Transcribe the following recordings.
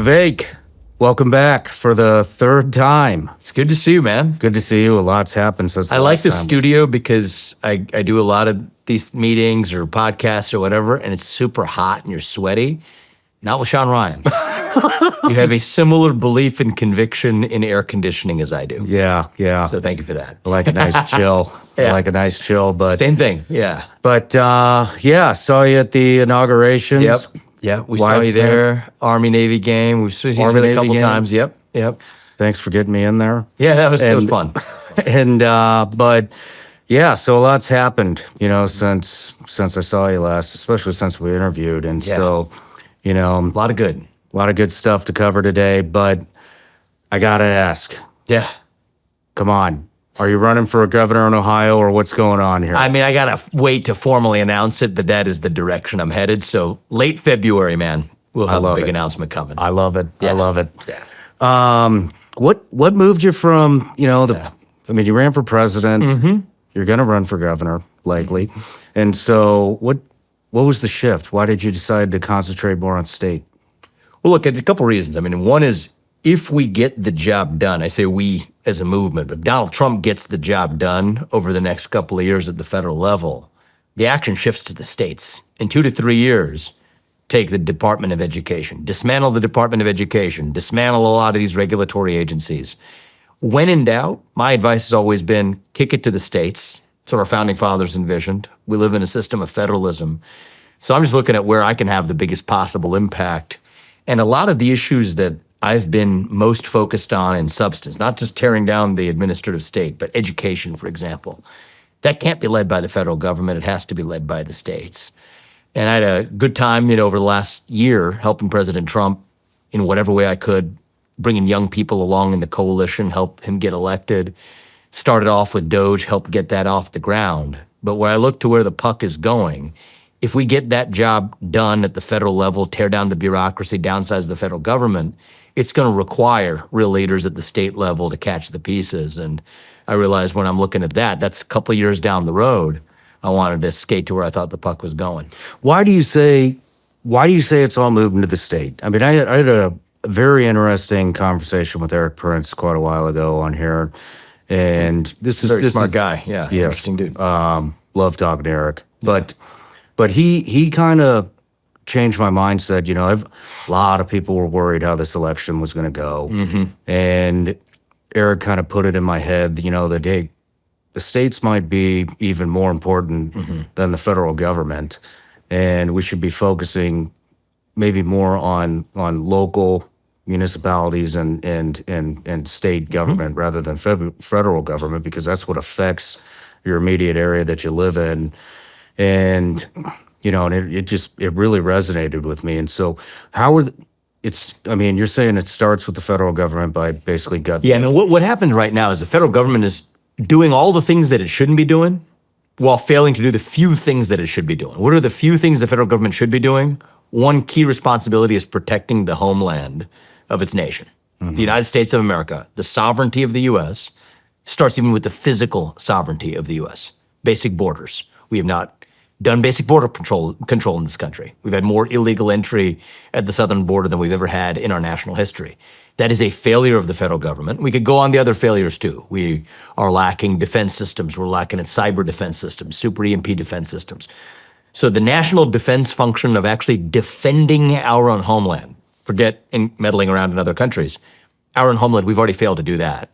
Vivek, welcome back for the third time. It's good to see you, man. Good to see you. A lot's happened since the I like last the time. studio because I do a lot of these meetings or podcasts or whatever, and it's super hot and you're sweaty. Not with Shawn Ryan. You have a similar belief and conviction in air conditioning as I do. Yeah. So thank you for that. I like a nice chill. Yeah. I like a nice chill, but Same thing. Yeah. Saw you at the inaugurations. Yep. We Live saw you stream. there. Army-Navy game. We've seen each other a Army-Navy couple game. times. Yep. Thanks for getting me in there. Yeah, that was And- fun. So a lot's happened, since I saw you last, especially since we interviewed. And Yeah. so, A lot of good. a lot of good stuff to cover today, but I gotta ask, Yeah. come on, are you running for a governor in Ohio or what's going on here? I mean, I gotta wait to formally announce it, but that is the direction I'm headed. So late February, man, we'll have a love big it. announcement coming. I love it. I Yeah. love it. Yeah. What moved you from, I mean, you ran for president, you're going to run for governor, likely. And so what was the shift? Why did you decide to concentrate more on state? Well, look, it's a couple reasons. I mean, one is if we get the job done, I say we as a movement, but if Donald Trump gets the job done over the next couple of years at the federal level, the action shifts to the states. In 2 to 3 years, take the Department of Education, dismantle the Department of Education, dismantle a lot of these regulatory agencies. When in doubt, my advice has always been kick it to the states. That's what our founding fathers envisioned. We live in a system of federalism. So I'm just looking at where I can have the biggest possible impact. And a lot of the issues that I've been most focused on in substance, not just tearing down the administrative state, but education, for example, that can't be led by the federal government. It has to be led by the states. And I had a good time, over the last year helping President Trump in whatever way I could, bringing young people along in the coalition, help him get elected. Started off with DOGE, helped get that off the ground. But where I look to where the puck is going, if we get that job done at the federal level, tear down the bureaucracy, downsize the federal government, it's going to require real leaders at the state level to catch the pieces. And I realized when I'm looking at that, that's a couple of years down the road. I wanted to skate to where I thought the puck was going. Why do you say it's all moving to the state? I mean, I had a very interesting conversation with Eric Prince quite a while ago on here. And this Very is smart guy. Yeah, Yes. interesting dude. Love talking to Eric. But he kind of changed my mindset. A lot of people were worried how this election was going to go. And Eric kind of put it in my head, that, hey, the states might be even more important than the federal government. And we should be focusing maybe more on local municipalities and state government rather than federal government, because that's what affects your immediate area that you live in. And it really resonated with me. And so you're saying it starts with the federal government by basically gut. Yeah, I mean, what happened right now is the federal government is doing all the things that it shouldn't be doing while failing to do the few things that it should be doing. What are the few things the federal government should be doing? One key responsibility is protecting the homeland of its nation. The United States of America, the sovereignty of the U.S., starts even with the physical sovereignty of the U.S., basic borders. We have not done basic border control in this country. We've had more illegal entry at the southern border than we've ever had in our national history. That is a failure of the federal government. We could go on the other failures too. We are lacking defense systems. We're lacking in cyber defense systems, super EMP defense systems. So the national defense function of actually defending our own homeland, forget meddling around in other countries, our own homeland, we've already failed to do that.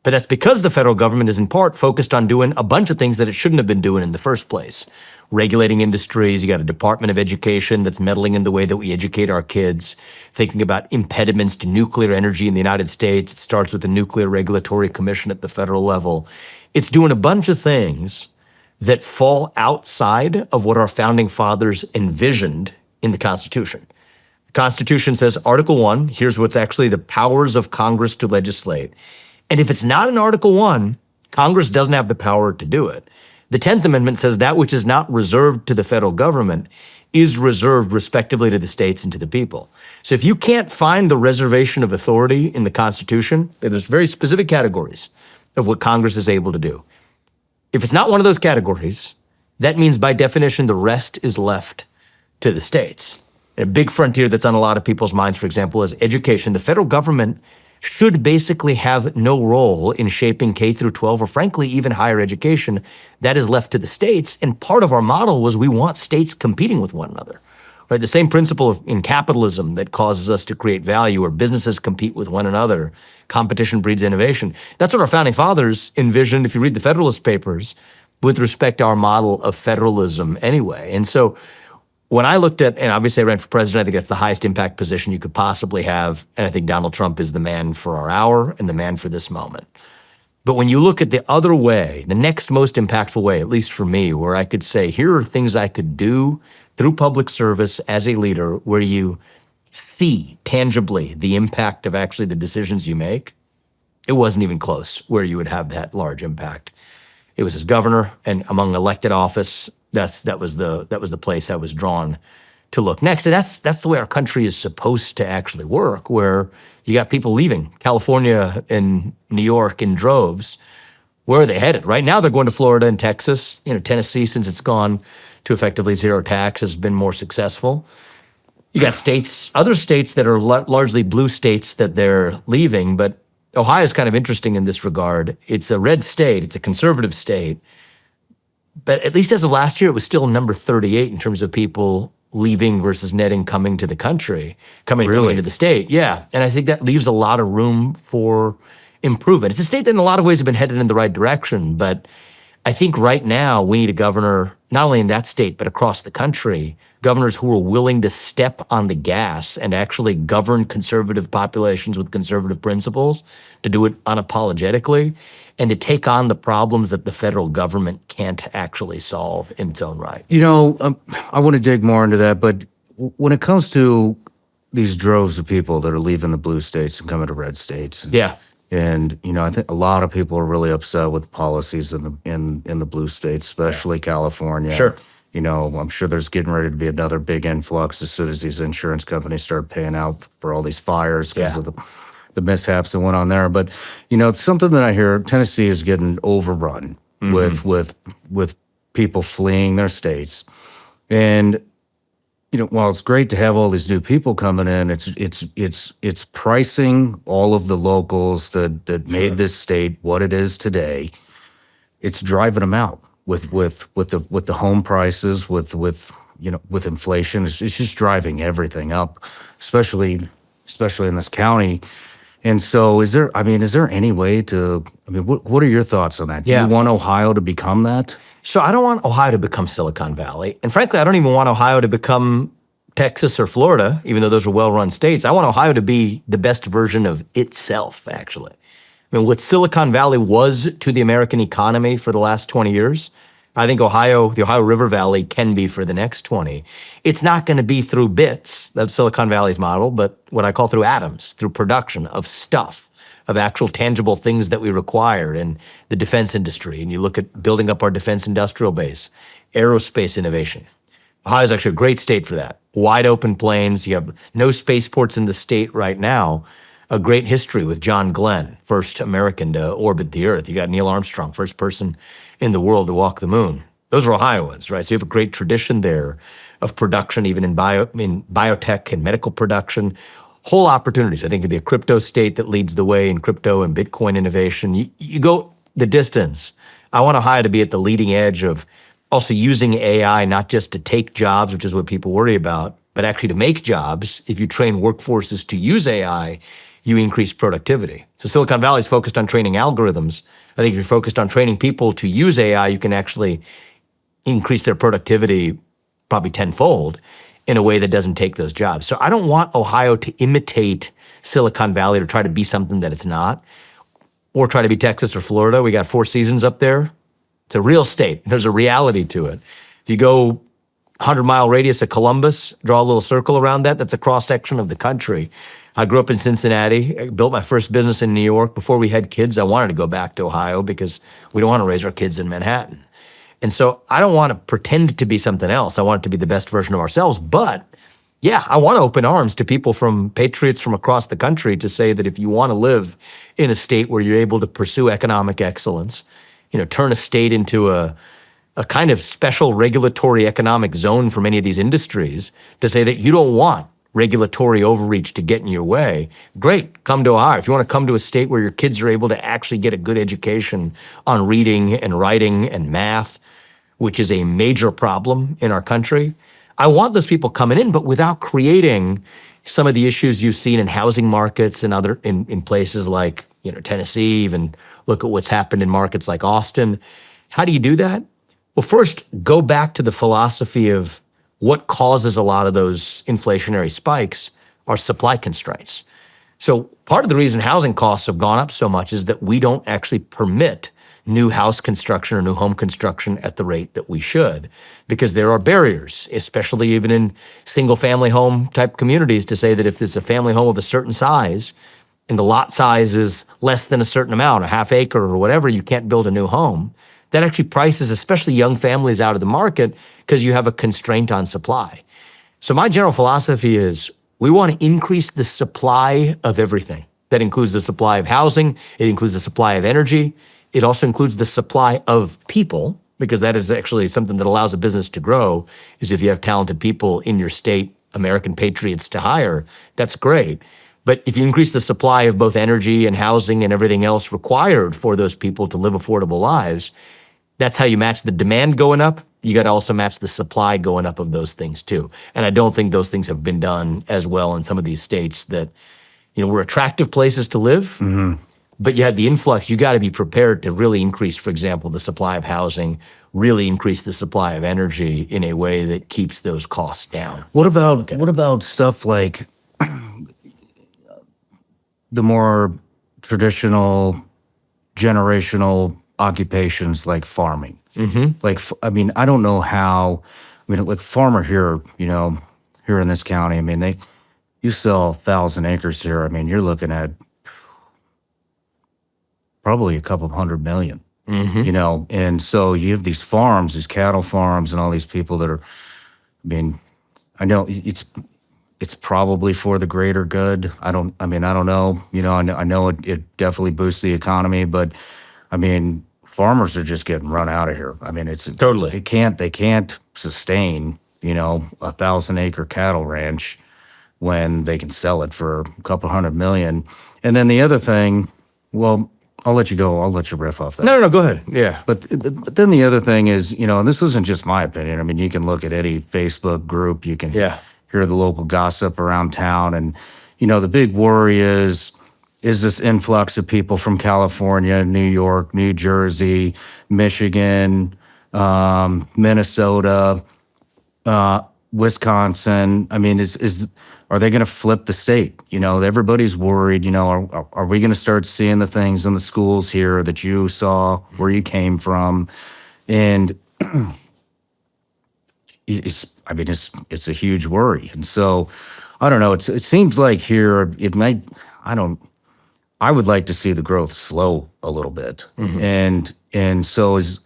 But that's because the federal government is in part focused on doing a bunch of things that it shouldn't have been doing in the first place. Regulating industries, you got a Department of Education that's meddling in the way that we educate our kids, thinking about impediments to nuclear energy in the United States. It starts with the Nuclear Regulatory Commission at the federal level. It's doing a bunch of things that fall outside of what our founding fathers envisioned in the Constitution. The Constitution says, Article 1, here's what's actually the powers of Congress to legislate. And if it's not in Article 1, Congress doesn't have the power to do it. The 10th Amendment says that which is not reserved to the federal government is reserved respectively to the states and to the people. So if you can't find the reservation of authority in the Constitution, there's very specific categories of what Congress is able to do. If it's not one of those categories, that means by definition the rest is left to the states. A big frontier that's on a lot of people's minds, for example, is education. The federal government should basically have no role in shaping K through 12 or frankly, even higher education. That is left to the states. And part of our model was we want states competing with one another. Right? The same principle in capitalism that causes us to create value, where businesses compete with one another. Competition breeds innovation. That's what our founding fathers envisioned, if you read the Federalist Papers, with respect to our model of federalism anyway. And so when I looked at, and obviously I ran for president, I think that's the highest impact position you could possibly have. And I think Donald Trump is the man for our hour and the man for this moment. But when you look at the other way, the next most impactful way, at least for me, where I could say, here are things I could do through public service as a leader, where you see tangibly the impact of actually the decisions you make, it wasn't even close where you would have that large impact. It was as governor, and among elected office, that was the place I was drawn to look next. And that's the way our country is supposed to actually work, where you got people leaving California and New York in droves. Where are they headed? Right now they're going to Florida and Texas. Tennessee, since it's gone to effectively zero tax, has been more successful. You got other states that are largely blue states that they're leaving, but Ohio is kind of interesting in this regard. It's a red state, it's a conservative state, but at least as of last year, it was still number 38 in terms of people leaving versus netting coming to the country, coming to the state. Yeah, and I think that leaves a lot of room for improvement. It's a state that in a lot of ways have been headed in the right direction, but I think right now we need a governor, not only in that state, but across the country, governors who are willing to step on the gas and actually govern conservative populations with conservative principles, to do it unapologetically, and to take on the problems that the federal government can't actually solve in its own right. I want to dig more into that, but when it comes to these droves of people that are leaving the blue states and coming to red states, Yeah. and I think a lot of people are really upset with the policies in the blue states, especially California. Sure. I'm sure there's getting ready to be another big influx as soon as these insurance companies start paying out for all these fires because of the mishaps that went on there. But it's something that I hear Tennessee is getting overrun with people fleeing their states, and while it's great to have all these new people coming in, it's pricing all of the locals that made this state what it is today. It's driving them out with the home prices, with inflation. It's just driving everything up, especially in this county. And so, is there any way to? What are your thoughts on that? Do you want Ohio to become that? So I don't want Ohio to become Silicon Valley. And frankly, I don't even want Ohio to become Texas or Florida, even though those are well-run states. I want Ohio to be the best version of itself, actually. What Silicon Valley was to the American economy for the last 20 years, I think the Ohio River Valley can be for the next 20. It's not going to be through bits, that's Silicon Valley's model, but what I call through atoms, through production of stuff, of actual tangible things that we require in the defense industry. And you look at building up our defense industrial base, aerospace innovation. Ohio is actually a great state for that. Wide open plains. You have no spaceports in the state right now. A great history with John Glenn, first American to orbit the Earth. You got Neil Armstrong, first person in the world to walk the moon. Those are Ohioans, right? So you have a great tradition there of production, even in biotech and medical production. Whole opportunities. I think it'd be a crypto state that leads the way in crypto and Bitcoin innovation. You go the distance. I want Ohio to be at the leading edge of also using AI, not just to take jobs, which is what people worry about, but actually to make jobs. If you train workforces to use AI, you increase productivity. So Silicon Valley is focused on training algorithms. I think if you're focused on training people to use AI, you can actually increase their productivity probably tenfold in a way that doesn't take those jobs. So I don't want Ohio to imitate Silicon Valley, to try to be something that it's not, or try to be Texas or Florida. We got 4 seasons up there. It's a real state. There's a reality to it. If you go 100-mile radius of Columbus, draw a little circle around that, that's a cross-section of the country. I grew up in Cincinnati. I built my first business in New York. Before we had kids, I wanted to go back to Ohio because we don't want to raise our kids in Manhattan. And so I don't want to pretend to be something else. I want it to be the best version of ourselves. But yeah, I want to open arms to people from patriots from across the country to say that if you want to live in a state where you're able to pursue economic excellence, turn a state into a a kind of special regulatory economic zone for many of these industries to say that you don't want regulatory overreach to get in your way, great, come to Ohio. If you want to come to a state where your kids are able to actually get a good education on reading and writing and math, which is a major problem in our country, I want those people coming in, but without creating some of the issues you've seen in housing markets and other in places like Tennessee. Even look at what's happened in markets like Austin. How do you do that? Well, first, go back to the philosophy of what causes a lot of those inflationary spikes are supply constraints. So part of the reason housing costs have gone up so much is that we don't actually permit new house construction or new home construction at the rate that we should, because there are barriers, especially even in single family home type communities, to say that if there's a family home of a certain size and the lot size is less than a certain amount, a half acre or whatever, you can't build a new home. That actually prices, especially young families, out of the market because you have a constraint on supply. So my general philosophy is we want to increase the supply of everything. That includes the supply of housing. It includes the supply of energy. It also includes the supply of people, because that is actually something that allows a business to grow, is if you have talented people in your state, American patriots to hire, that's great. But if you increase the supply of both energy and housing and everything else required for those people to live affordable lives, that's how you match the demand going up. You got to also match the supply going up of those things too. And I don't think those things have been done as well in some of these states that, were attractive places to live, but you had the influx. You got to be prepared to really increase, for example, the supply of housing, really increase the supply of energy in a way that keeps those costs down. What about stuff like the more traditional, generational occupations like farming? Like, I don't know how. Like farmer here, here in this county. You sell 1,000 acres here. you're looking at probably a couple of $100 million. And so you have these farms, these cattle farms, and all these people that are. I know it's probably for the greater good. I don't know. I know it definitely boosts the economy, but farmers are just getting run out of here. It's Totally. They can't sustain, a 1,000-acre cattle ranch when they can sell it for a couple $100 million. And then the other thing, well, I'll let you go. I'll let you riff off that. No, go ahead. Yeah. But then the other thing is, and this isn't just my opinion. You can look at any Facebook group. You can hear the local gossip around town. And, the big worry is this influx of people from California, New York, New Jersey, Michigan, Minnesota, Wisconsin. Are they going to flip the state? Everybody's worried. Are we going to start seeing the things in the schools here that you saw where you came from? And it's a huge worry. And so, I don't know. It seems like here it might. I would like to see the growth slow a little bit. And so is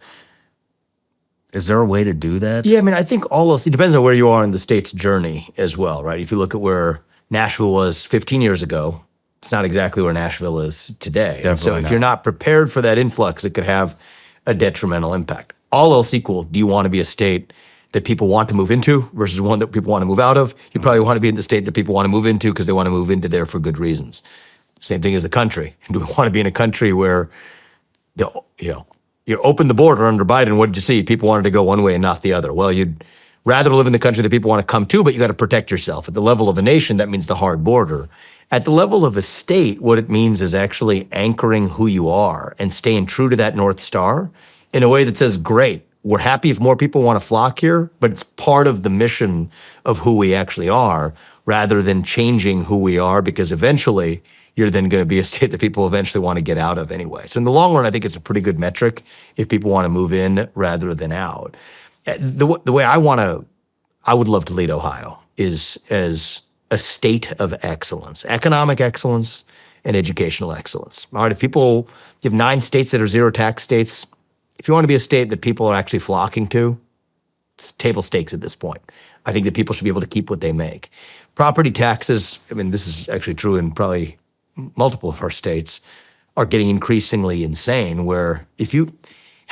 there a way to do that? Yeah, I think all else, it depends on where you are in the state's journey as well, right? If you look at where Nashville was 15 years ago, it's not exactly where Nashville is today. And so if you're not prepared for that influx, it could have a detrimental impact. All else equal, do you want to be a state that people want to move into versus one that people want to move out of? You probably want to be in the state that people want to move into because they want to move into there for good reasons. Same thing as the country. Do we want to be in a country where you opened the border under Biden? What did you see? People wanted to go one way and not the other. Well, you'd rather live in the country that people want to come to, but you got to protect yourself. At the level of a nation, that means the hard border. At the level of a state, what it means is actually anchoring who you are and staying true to that North Star in a way that says, great, we're happy if more people want to flock here, but it's part of the mission of who we actually are, rather than changing who we are, because eventually you're then going to be a state that people eventually want to get out of anyway. So in the long run, I think it's a pretty good metric if people want to move in rather than out. The way I would love to lead Ohio is as a state of excellence, economic excellence and educational excellence. All right, you have 9 states that are zero tax states. If you want to be a state that people are actually flocking to, it's table stakes at this point. I think that people should be able to keep what they make. Property taxes, this is actually true in probably multiple of our states, are getting increasingly insane, where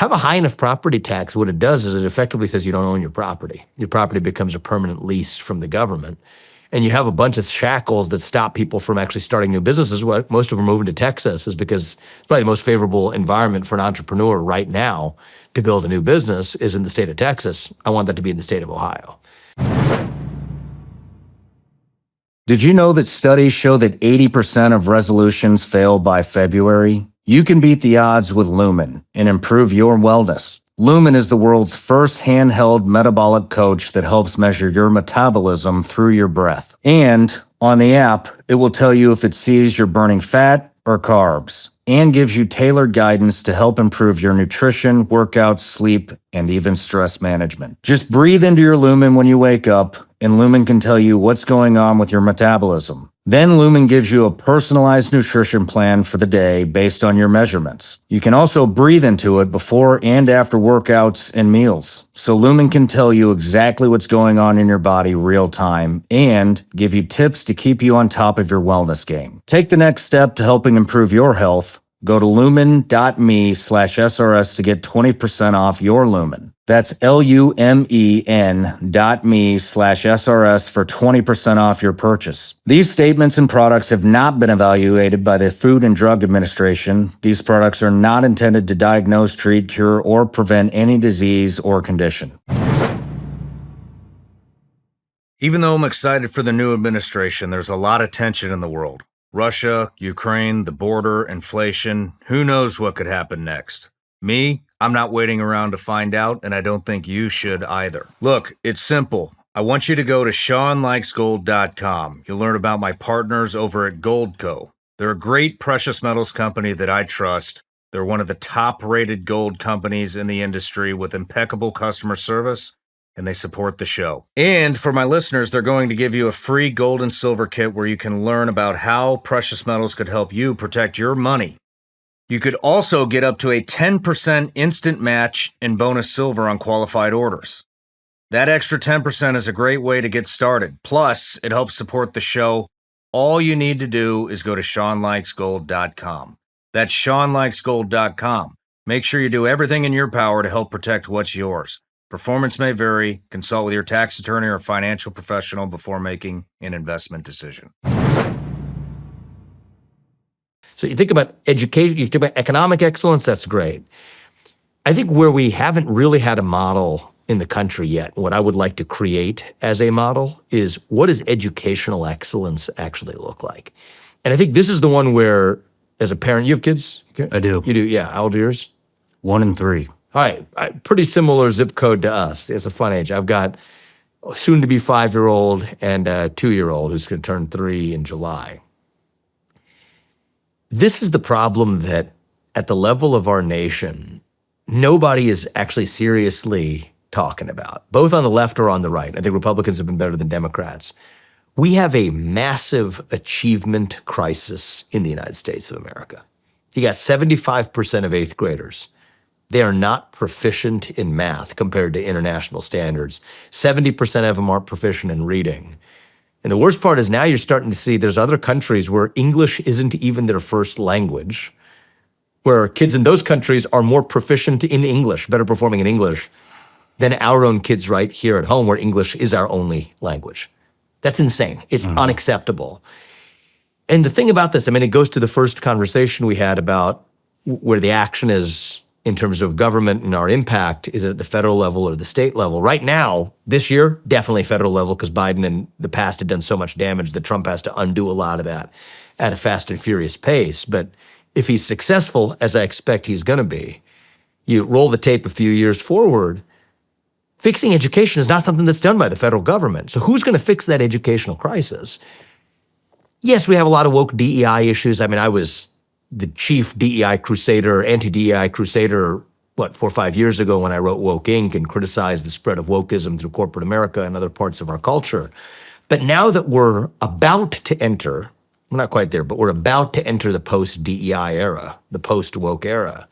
have a high enough property tax, what it does is it effectively says you don't own your property. Your property becomes a permanent lease from the government. And you have a bunch of shackles that stop people from actually starting new businesses. What most of them are moving to Texas is because it's probably the most favorable environment for an entrepreneur right now to build a new business is in the state of Texas. I want that to be in the state of Ohio. Did you know that studies show that 80% of resolutions fail by February? You can beat the odds with Lumen and improve your wellness. Lumen is the world's first handheld metabolic coach that helps measure your metabolism through your breath. And on the app, it will tell you if it sees you're burning fat or carbs and gives you tailored guidance to help improve your nutrition, workouts, sleep, and even stress management. Just breathe into your Lumen when you wake up, and Lumen can tell you what's going on with your metabolism. Then Lumen gives you a personalized nutrition plan for the day based on your measurements. You can also breathe into it before and after workouts and meals. So Lumen can tell you exactly what's going on in your body real time and give you tips to keep you on top of your wellness game. Take the next step to helping improve your health. Go to lumen.me/SRS to get 20% off your Lumen. That's LUMEN.me/SRS for 20% off your purchase. These statements and products have not been evaluated by the Food and Drug Administration. These products are not intended to diagnose, treat, cure, or prevent any disease or condition. Even though I'm excited for the new administration, there's a lot of tension in the world. Russia, Ukraine, the border, inflation, who knows what could happen next. Me, I'm not waiting around to find out, and I don't think you should either. Look, it's simple. I want you to go to ShawnLikesGold.com. You'll learn about my partners over at Goldco. They're a great precious metals company that I trust. They're one of the top-rated gold companies in the industry with impeccable customer service, and they support the show. And for my listeners, they're going to give you a free gold and silver kit where you can learn about how precious metals could help you protect your money. You could also get up to a 10% instant match in bonus silver on qualified orders. That extra 10% is a great way to get started. Plus, it helps support the show. All you need to do is go to ShawnLikesGold.com. That's ShawnLikesGold.com. Make sure you do everything in your power to help protect what's yours. Performance may vary. Consult with your tax attorney or financial professional before making an investment decision. So you think about education, you think about economic excellence, that's great. I think where we haven't really had a model in the country yet, what I would like to create as a model is what does educational excellence actually look like? And I think this is the one where, as a parent, you have kids? I do. You do, yeah. How old are yours? 1 and 3. All right, pretty similar zip code to us. It's a fun age. I've got a soon-to-be 5-year-old and a 2-year-old who's going to turn 3 in July. This is the problem that at the level of our nation, nobody is actually seriously talking about, both on the left or on the right. I think Republicans have been better than Democrats. We have a massive achievement crisis in the United States of America. You got 75% of 8th graders. They are not proficient in math compared to international standards. 70% of them aren't proficient in reading. And the worst part is now you're starting to see there's other countries where English isn't even their first language, where kids in those countries are more proficient in English, better performing in English, than our own kids right here at home, where English is our only language. That's insane. It's unacceptable. And the thing about this, I mean, it goes to the first conversation we had about where the action is in terms of government and our impact, is it at the federal level or the state level? Right now, this year, definitely federal level, because Biden in the past had done so much damage that Trump has to undo a lot of that at a fast and furious pace. But if he's successful, as I expect he's going to be, you roll the tape a few years forward, fixing education is not something that's done by the federal government. So who's going to fix that educational crisis? Yes, we have a lot of woke DEI issues. I mean, I was the chief DEI crusader, anti-DEI crusader, 4 or 5 years ago when I wrote Woke Inc. and criticized the spread of wokeism through corporate America and other parts of our culture. But now that we're about to enter, we're not quite there, but we're about to enter the post-DEI era, the post-woke era,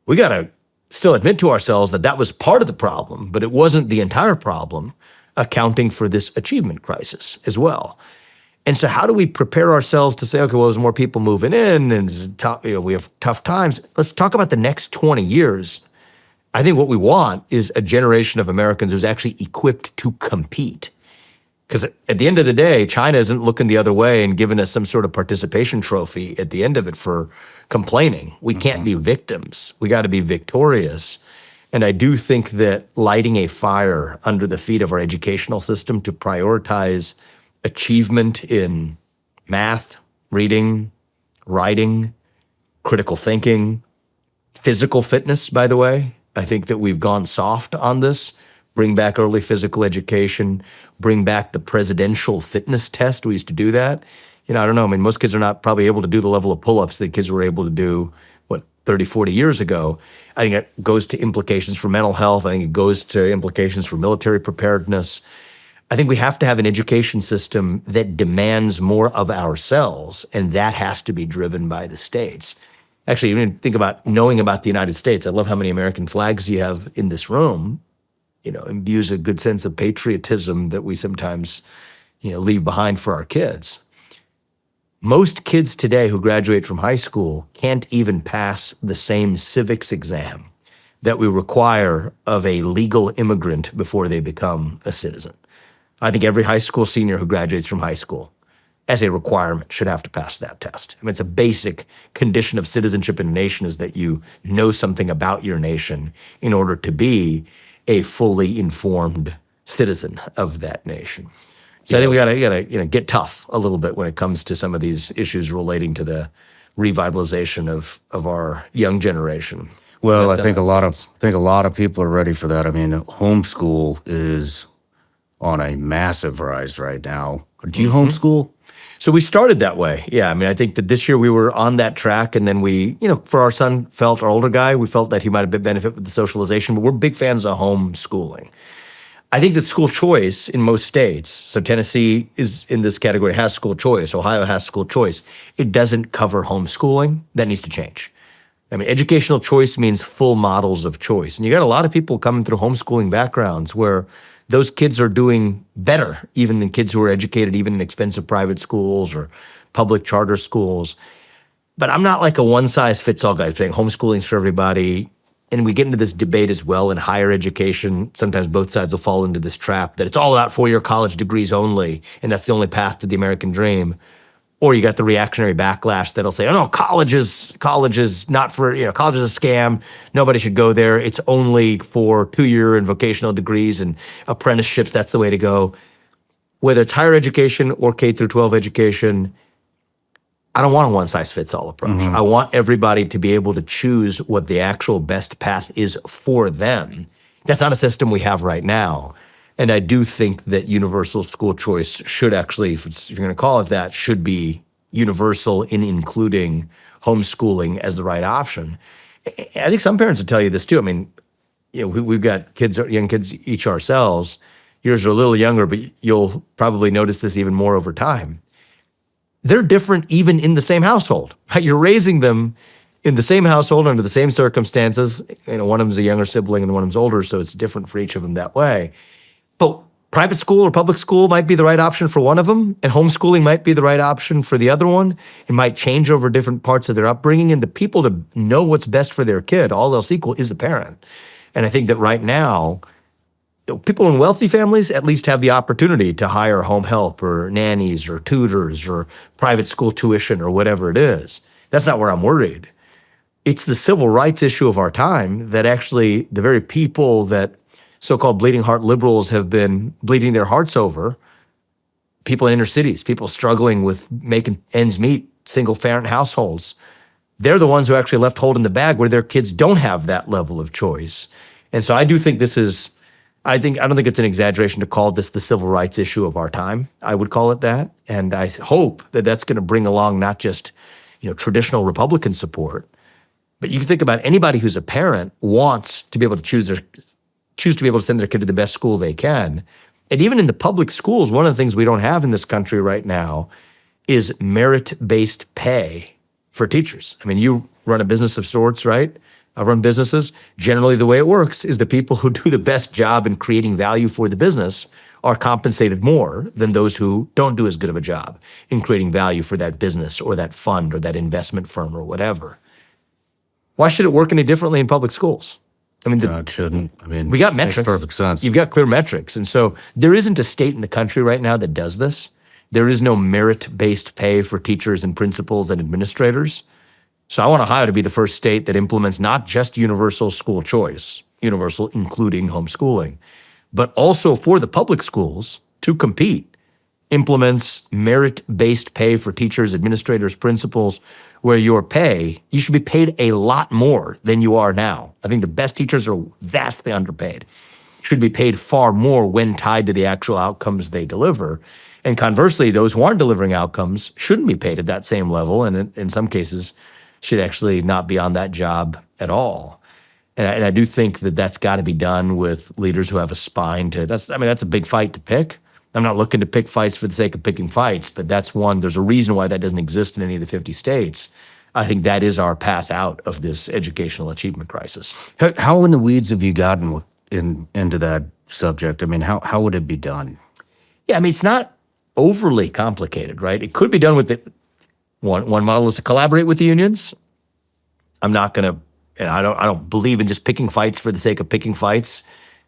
we got to still admit to ourselves that that was part of the problem, but it wasn't the entire problem, accounting for this achievement crisis as well. And so how do we prepare ourselves to say, okay, well, there's more people moving in and we have tough times. Let's talk about the next 20 years. I think what we want is a generation of Americans who's actually equipped to compete. Because at the end of the day, China isn't looking the other way and giving us some sort of participation trophy at the end of it for complaining. We can't be victims. We got to be victorious. And I do think that lighting a fire under the feet of our educational system to prioritize achievement in math, reading, writing, critical thinking, physical fitness, by the way. I think that we've gone soft on this. Bring back early physical education, bring back the presidential fitness test. We used to do that. I don't know. I mean, most kids are not probably able to do the level of pull-ups that kids were able to do, 30, 40 years ago. I think it goes to implications for mental health. I think it goes to implications for military preparedness. I think we have to have an education system that demands more of ourselves, and that has to be driven by the states. Actually, even think about knowing about the United States. I love how many American flags you have in this room. Imbues a good sense of patriotism that we sometimes, leave behind for our kids. Most kids today who graduate from high school can't even pass the same civics exam that we require of a legal immigrant before they become a citizen. I think every high school senior who graduates from high school, as a requirement, should have to pass that test. I mean, it's a basic condition of citizenship in a nation is that you know something about your nation in order to be a fully informed citizen of that nation. So I think we gotta get tough a little bit when it comes to some of these issues relating to the revitalization of our young generation. Well, I think a lot of people are ready for that. I mean, homeschool is on a massive rise right now. Do you homeschool? So we started that way. Yeah. I mean, I think that this year we were on that track, and then we, for our son, our older guy, we felt that he might have benefit with the socialization, but we're big fans of homeschooling. I think that school choice in most states, so Tennessee is in this category, has school choice. Ohio has school choice. It doesn't cover homeschooling. That needs to change. I mean, educational choice means full models of choice. And you got a lot of people coming through homeschooling backgrounds where those kids are doing better even than kids who are educated even in expensive private schools or public charter schools. But I'm not like a one-size-fits-all guy saying homeschooling's for everybody. And we get into this debate as well in higher education. Sometimes both sides will fall into this trap that it's all about four-year college degrees only, and that's the only path to the American dream. Or you got the reactionary backlash that'll say, oh no, college is not for, college is a scam. Nobody should go there. It's only for 2-year and vocational degrees and apprenticeships. That's the way to go. Whether it's higher education or K through 12 education, I don't want a one-size-fits-all approach. I want everybody to be able to choose what the actual best path is for them. That's not a system we have right now. And I do think that universal school choice should actually, if you're going to call it that, should be universal in including homeschooling as the right option. I think some parents will tell you this too. I mean, we've got kids, young kids each ourselves. Yours are a little younger, but you'll probably notice this even more over time. They're different even in the same household. You're raising them in the same household under the same circumstances. One of them's a younger sibling and one of them's older, so it's different for each of them that way. But private school or public school might be the right option for one of them, and homeschooling might be the right option for the other one. It might change over different parts of their upbringing, and the people to know what's best for their kid, all else equal, is the parent. And I think that right now, people in wealthy families at least have the opportunity to hire home help or nannies or tutors or private school tuition or whatever it is. That's not where I'm worried. It's the civil rights issue of our time that actually the very people that so-called bleeding heart liberals have been bleeding their hearts over, people in inner cities, people struggling with making ends meet, single-parent households, they're the ones who actually left holding the bag where their kids don't have that level of choice. And so I do think I don't think it's an exaggeration to call this the civil rights issue of our time. I would call it that. And I hope that that's going to bring along not just, traditional Republican support, but you can think about anybody who's a parent wants to be able to choose to be able to send their kid to the best school they can. And even in the public schools, one of the things we don't have in this country right now is merit-based pay for teachers. I mean, you run a business of sorts, right? I run businesses. Generally, the way it works is the people who do the best job in creating value for the business are compensated more than those who don't do as good of a job in creating value for that business or that fund or that investment firm or whatever. Why should it work any differently in public schools? I mean, No, it shouldn't. I mean, we got makes metrics. perfect sense. You've got clear metrics. And so there isn't a state in the country right now that does this. There is no merit-based pay for teachers and principals and administrators. So I want Ohio to be the first state that implements not just universal school choice, universal including homeschooling, but also for the public schools to compete, implements merit-based pay for teachers, administrators, principals, where your pay, you should be paid a lot more than you are now. I think the best teachers are vastly underpaid, should be paid far more when tied to the actual outcomes they deliver. And conversely, those who aren't delivering outcomes shouldn't be paid at that same level, and in some cases should actually not be on that job at all. And I do think that that's got to be done with leaders who have a spine to, that's a big fight to pick. I'm not looking to pick fights for the sake of picking fights, but that's one, there's a reason why that doesn't exist in any of the 50 states. I think that is our path out of this educational achievement crisis. How in the weeds have you gotten into that subject? I mean, how would it be done? Yeah, I mean, it's not overly complicated, right? It could be done with one model is to collaborate with the unions. I'm not going to, and I don't believe in just picking fights for the sake of picking fights.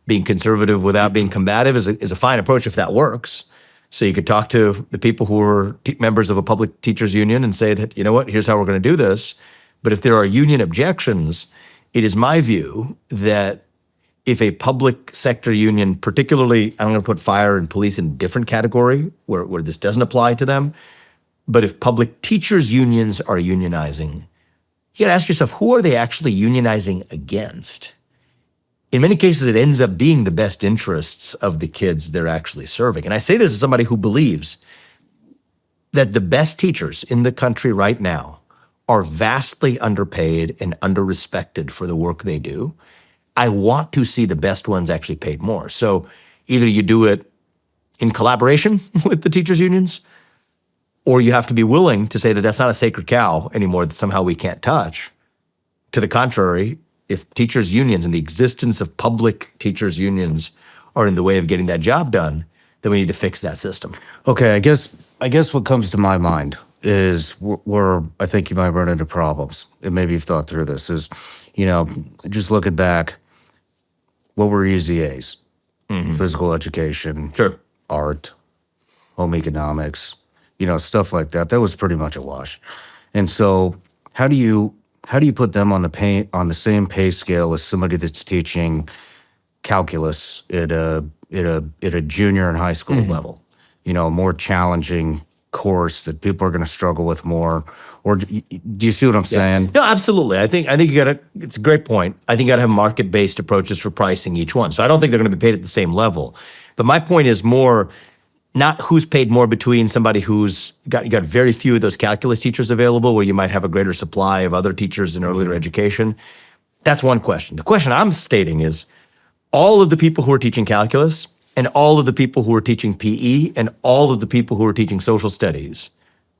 Being conservative without being combative is a fine approach if that works. So you could talk to the people who are members of a public teachers union and say that, you know what, here's how we're going to do this. But if there are union objections, it is my view that if a public sector union, particularly, I'm going to put fire and police in a different category where this doesn't apply to them, but if public teachers unions are unionizing, you got to ask yourself, who are they actually unionizing against? In many cases, it ends up being the best interests of the kids they're actually serving. And I say this as somebody who believes that the best teachers in the country right now are vastly underpaid and underrespected for the work they do. I want to see the best ones actually paid more. So either you do it in collaboration with the teachers unions, or you have to be willing to say that that's not a sacred cow anymore that somehow we can't touch. To the contrary, if teachers unions and the existence of public teachers unions are in the way of getting that job done, then we need to fix that system. Okay, I guess what comes to my mind is where I think you might run into problems, and maybe you've thought through this, is, just looking back, what were easy A's? Physical education, Sure. art, home economics, stuff like that. That was pretty much a wash. And so how do you put them on the same pay scale as somebody that's teaching calculus at a junior and high school level? A more challenging course that people are going to struggle with more. Or do you see what I'm saying? No, absolutely. I think it's a great point. I think you got to have market-based approaches for pricing each one. So I don't think they're going to be paid at the same level. But my point is more not who's paid more between somebody who's got very few of those calculus teachers available, where you might have a greater supply of other teachers in earlier education. That's one question. The question I'm stating is all of the people who are teaching calculus and all of the people who are teaching PE and all of the people who are teaching social studies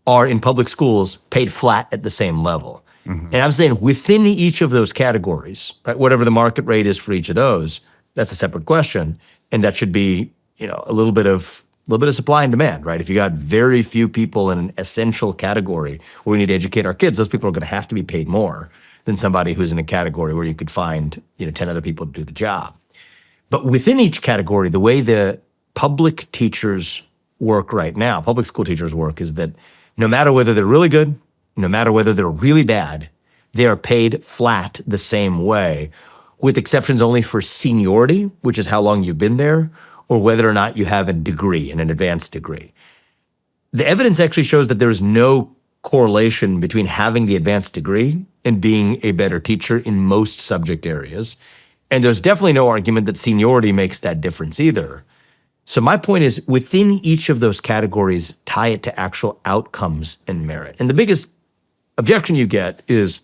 are in public schools paid flat at the same level. And I'm saying within each of those categories, right, whatever the market rate is for each of those, that's a separate question. And that should be, a little bit of supply and demand, right? If you got very few people in an essential category where we need to educate our kids, those people are going to have to be paid more than somebody who's in a category where you could find, 10 other people to do the job. But within each category, the way the public teachers work right now, public school teachers work, is that no matter whether they're really good, no matter whether they're really bad, they are paid flat the same way, with exceptions only for seniority, which is how long you've been there, or whether or not you have a degree, an advanced degree. The evidence actually shows that there is no correlation between having the advanced degree and being a better teacher in most subject areas. And there's definitely no argument that seniority makes that difference either. So my point is, within each of those categories, tie it to actual outcomes and merit. And the biggest objection you get is,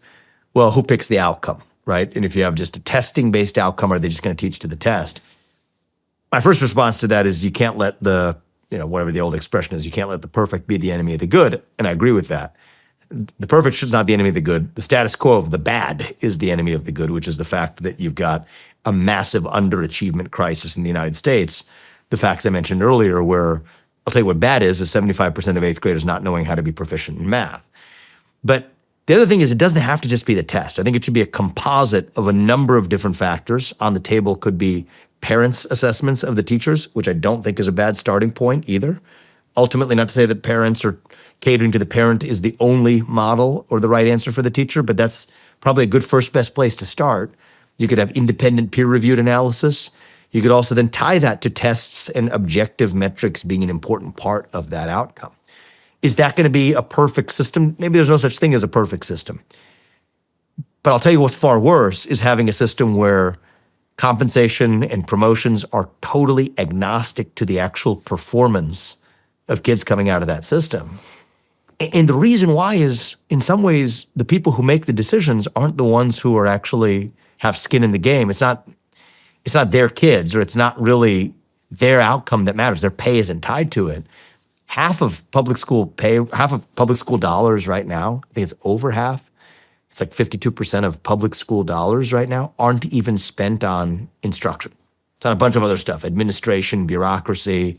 well, who picks the outcome, right? And if you have just a testing-based outcome, are they just going to teach to the test? My first response to that is you can't let whatever the old expression is, you can't let the perfect be the enemy of the good. And I agree with that. The perfect should not be the enemy of the good. The status quo of the bad is the enemy of the good, which is the fact that you've got a massive underachievement crisis in the United States. The facts I mentioned earlier, where I'll tell you what bad is 75% of eighth graders not knowing how to be proficient in math. But The other thing is it doesn't have to just be the test. I think it should be a composite of a number of different factors. On the table could be parents' assessments of the teachers, which I don't think is a bad starting point either. Ultimately, not to say that parents or catering to the parent is the only model or the right answer for the teacher, but that's probably a good first best place to start. You could have independent peer-reviewed analysis. You could also then tie that to tests and objective metrics being an important part of that outcome. Is that going to be a perfect system? Maybe there's no such thing as a perfect system. But I'll tell you what's far worse is having a system where compensation and promotions are totally agnostic to the actual performance of kids coming out of that system. And the reason why is, in some ways, the people who make the decisions aren't the ones who are actually have skin in the game. It's not their kids, or it's not really their outcome that matters. Their pay isn't tied to it. Half of public school dollars right now, I think it's over half, it's like 52% of public school dollars right now aren't even spent on instruction. It's on a bunch of other stuff, administration, bureaucracy.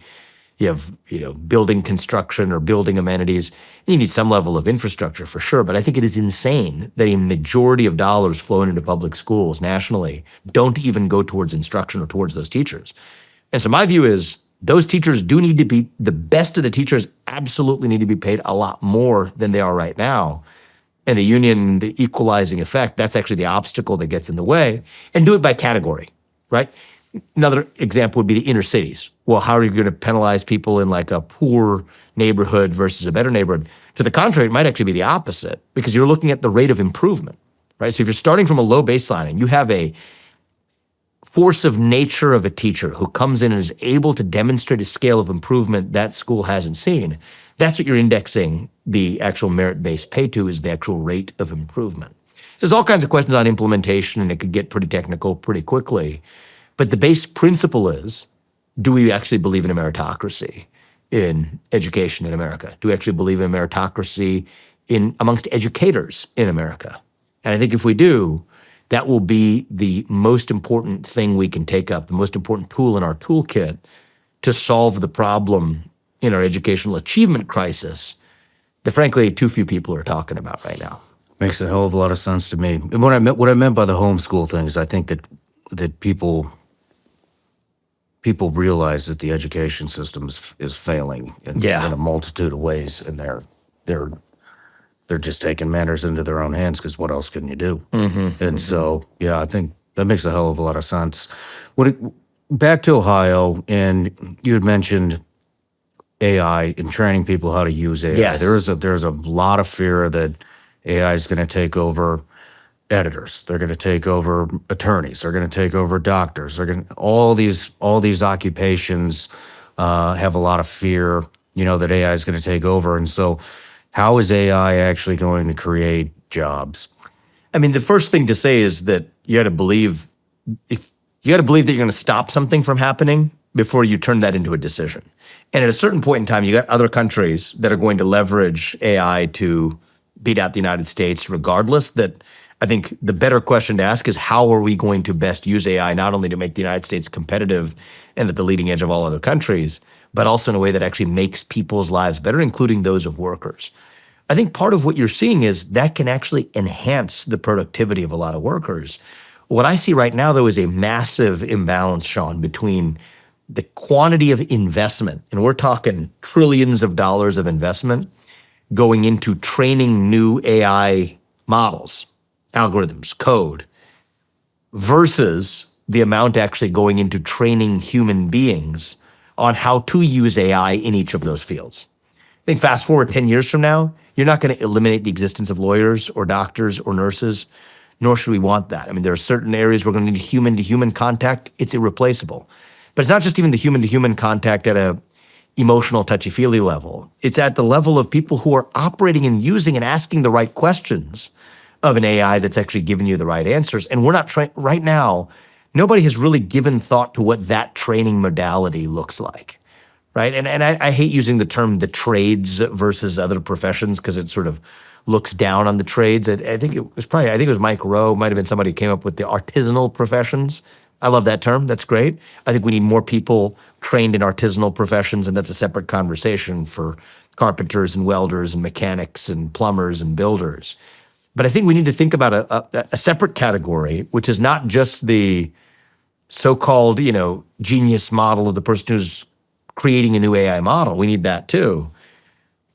You have, building construction or building amenities. You need some level of infrastructure for sure, but I think it is insane that a majority of dollars flowing into public schools nationally don't even go towards instruction or towards those teachers. And so my view is those teachers do need to be, the best of the teachers absolutely need to be paid a lot more than they are right now. And the union, the equalizing effect, that's actually the obstacle that gets in the way. And do it by category, right? Another example would be the inner cities. Well, how are you going to penalize people in like a poor neighborhood versus a better neighborhood? To the contrary, it might actually be the opposite, because you're looking at the rate of improvement, right? So if you're starting from a low baseline and you have a force of nature of a teacher who comes in and is able to demonstrate a scale of improvement that school hasn't seen, that's what you're indexing the actual merit-based pay to, is the actual rate of improvement. There's all kinds of questions on implementation, and it could get pretty technical pretty quickly. But the base principle is, do we actually believe in a meritocracy in education in America? Do we actually believe in a meritocracy amongst educators in America? And I think if we do, that will be the most important thing we can take up, the most important tool in our toolkit to solve the problem in our educational achievement crisis that, frankly, too few people are talking about right now. Makes a hell of a lot of sense to me. And what I meant by the homeschool thing is I think that people realize that the education system is failing in a multitude of ways, and they're just taking matters into their own hands, because what else can you do? And so, yeah, I think that makes a hell of a lot of sense. Back to Ohio, and you had mentioned AI and training people how to use AI. Yes. There's a lot of fear that AI is going to take over editors. They're going to take over attorneys. They're going to take over doctors. All these occupations have a lot of fear, that AI is going to take over. And so, how is AI actually going to create jobs? I mean, the first thing to say is that you got to believe that you're going to stop something from happening before you turn that into a decision. And at a certain point in time, you got other countries that are going to leverage AI to beat out the United States regardless. That I think the better question to ask is, how are we going to best use AI, not only to make the United States competitive and at the leading edge of all other countries, but also in a way that actually makes people's lives better, including those of workers. I think part of what you're seeing is that can actually enhance the productivity of a lot of workers. What I see right now, though, is a massive imbalance, Shawn, between the quantity of investment, and we're talking trillions of dollars of investment going into training new AI models, algorithms, code, versus the amount actually going into training human beings on how to use AI in each of those fields. I think fast forward 10 years from now, you're not going to eliminate the existence of lawyers or doctors or nurses, nor should we want that. I mean, there are certain areas we're going to need human-to-human contact. It's irreplaceable. But it's not just even the human-to-human contact at a emotional touchy-feely level. It's at the level of people who are operating and using and asking the right questions of an AI that's actually giving you the right answers. And we're not right now, nobody has really given thought to what that training modality looks like, right? And I hate using the term the trades versus other professions, because it sort of looks down on the trades. I think it was Mike Rowe, might have been somebody who came up with the artisanal professions. I love that term. That's great. I think we need more people trained in artisanal professions, and that's a separate conversation for carpenters and welders and mechanics and plumbers and builders. But I think we need to think about a separate category, which is not just the so-called, genius model of the person who's creating a new AI model. We need that too.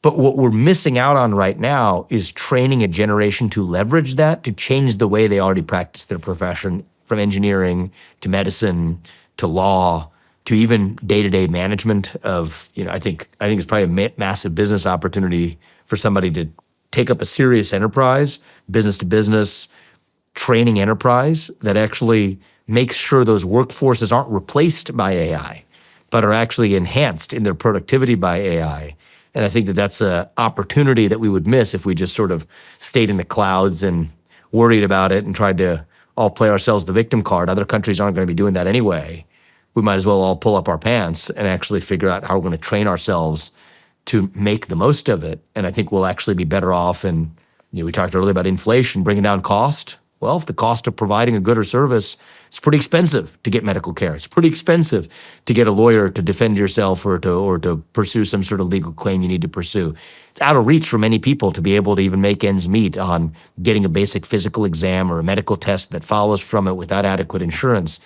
But what we're missing out on right now is training a generation to leverage that to change the way they already practice their profession, from engineering to medicine to law to even day-to-day management of, I think it's probably a massive business opportunity for somebody to take up a serious enterprise, business to business, training enterprise that actually makes sure those workforces aren't replaced by AI, but are actually enhanced in their productivity by AI. And I think that that's an opportunity that we would miss if we just sort of stayed in the clouds and worried about it and tried to all play ourselves the victim card. Other countries aren't going to be doing that anyway. We might as well all pull up our pants and actually figure out how we're going to train ourselves to make the most of it. And I think we'll actually be better off. And we talked earlier about inflation, bringing down cost. Well, if the cost of providing a good or service, it's pretty expensive to get medical care. It's pretty expensive to get a lawyer to defend yourself or to pursue some sort of legal claim you need to pursue. It's out of reach for many people to be able to even make ends meet on getting a basic physical exam or a medical test that follows from it without adequate insurance.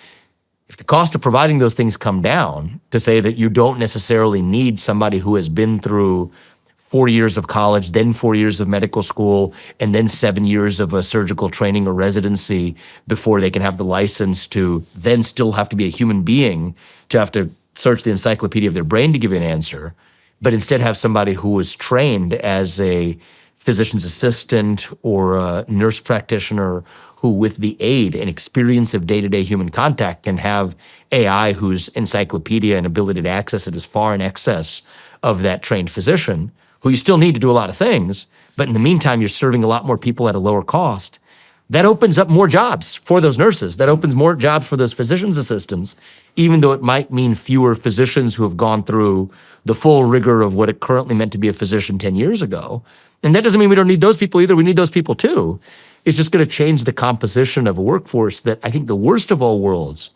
If the cost of providing those things come down to say that you don't necessarily need somebody who has been through 4 years of college, then 4 years of medical school, and then 7 years of a surgical training or residency before they can have the license to then still have to be a human being, to have to search the encyclopedia of their brain to give you an answer, but instead have somebody who was trained as a physician's assistant or a nurse practitioner who, with the aid and experience of day-to-day human contact, can have AI whose encyclopedia and ability to access it is far in excess of that trained physician, who you still need to do a lot of things, but in the meantime, you're serving a lot more people at a lower cost. That opens up more jobs for those nurses. That opens more jobs for those physician's assistants, even though it might mean fewer physicians who have gone through the full rigor of what it currently meant to be a physician 10 years ago. And that doesn't mean we don't need those people either. We need those people too. It's just going to change the composition of a workforce that I think the worst of all worlds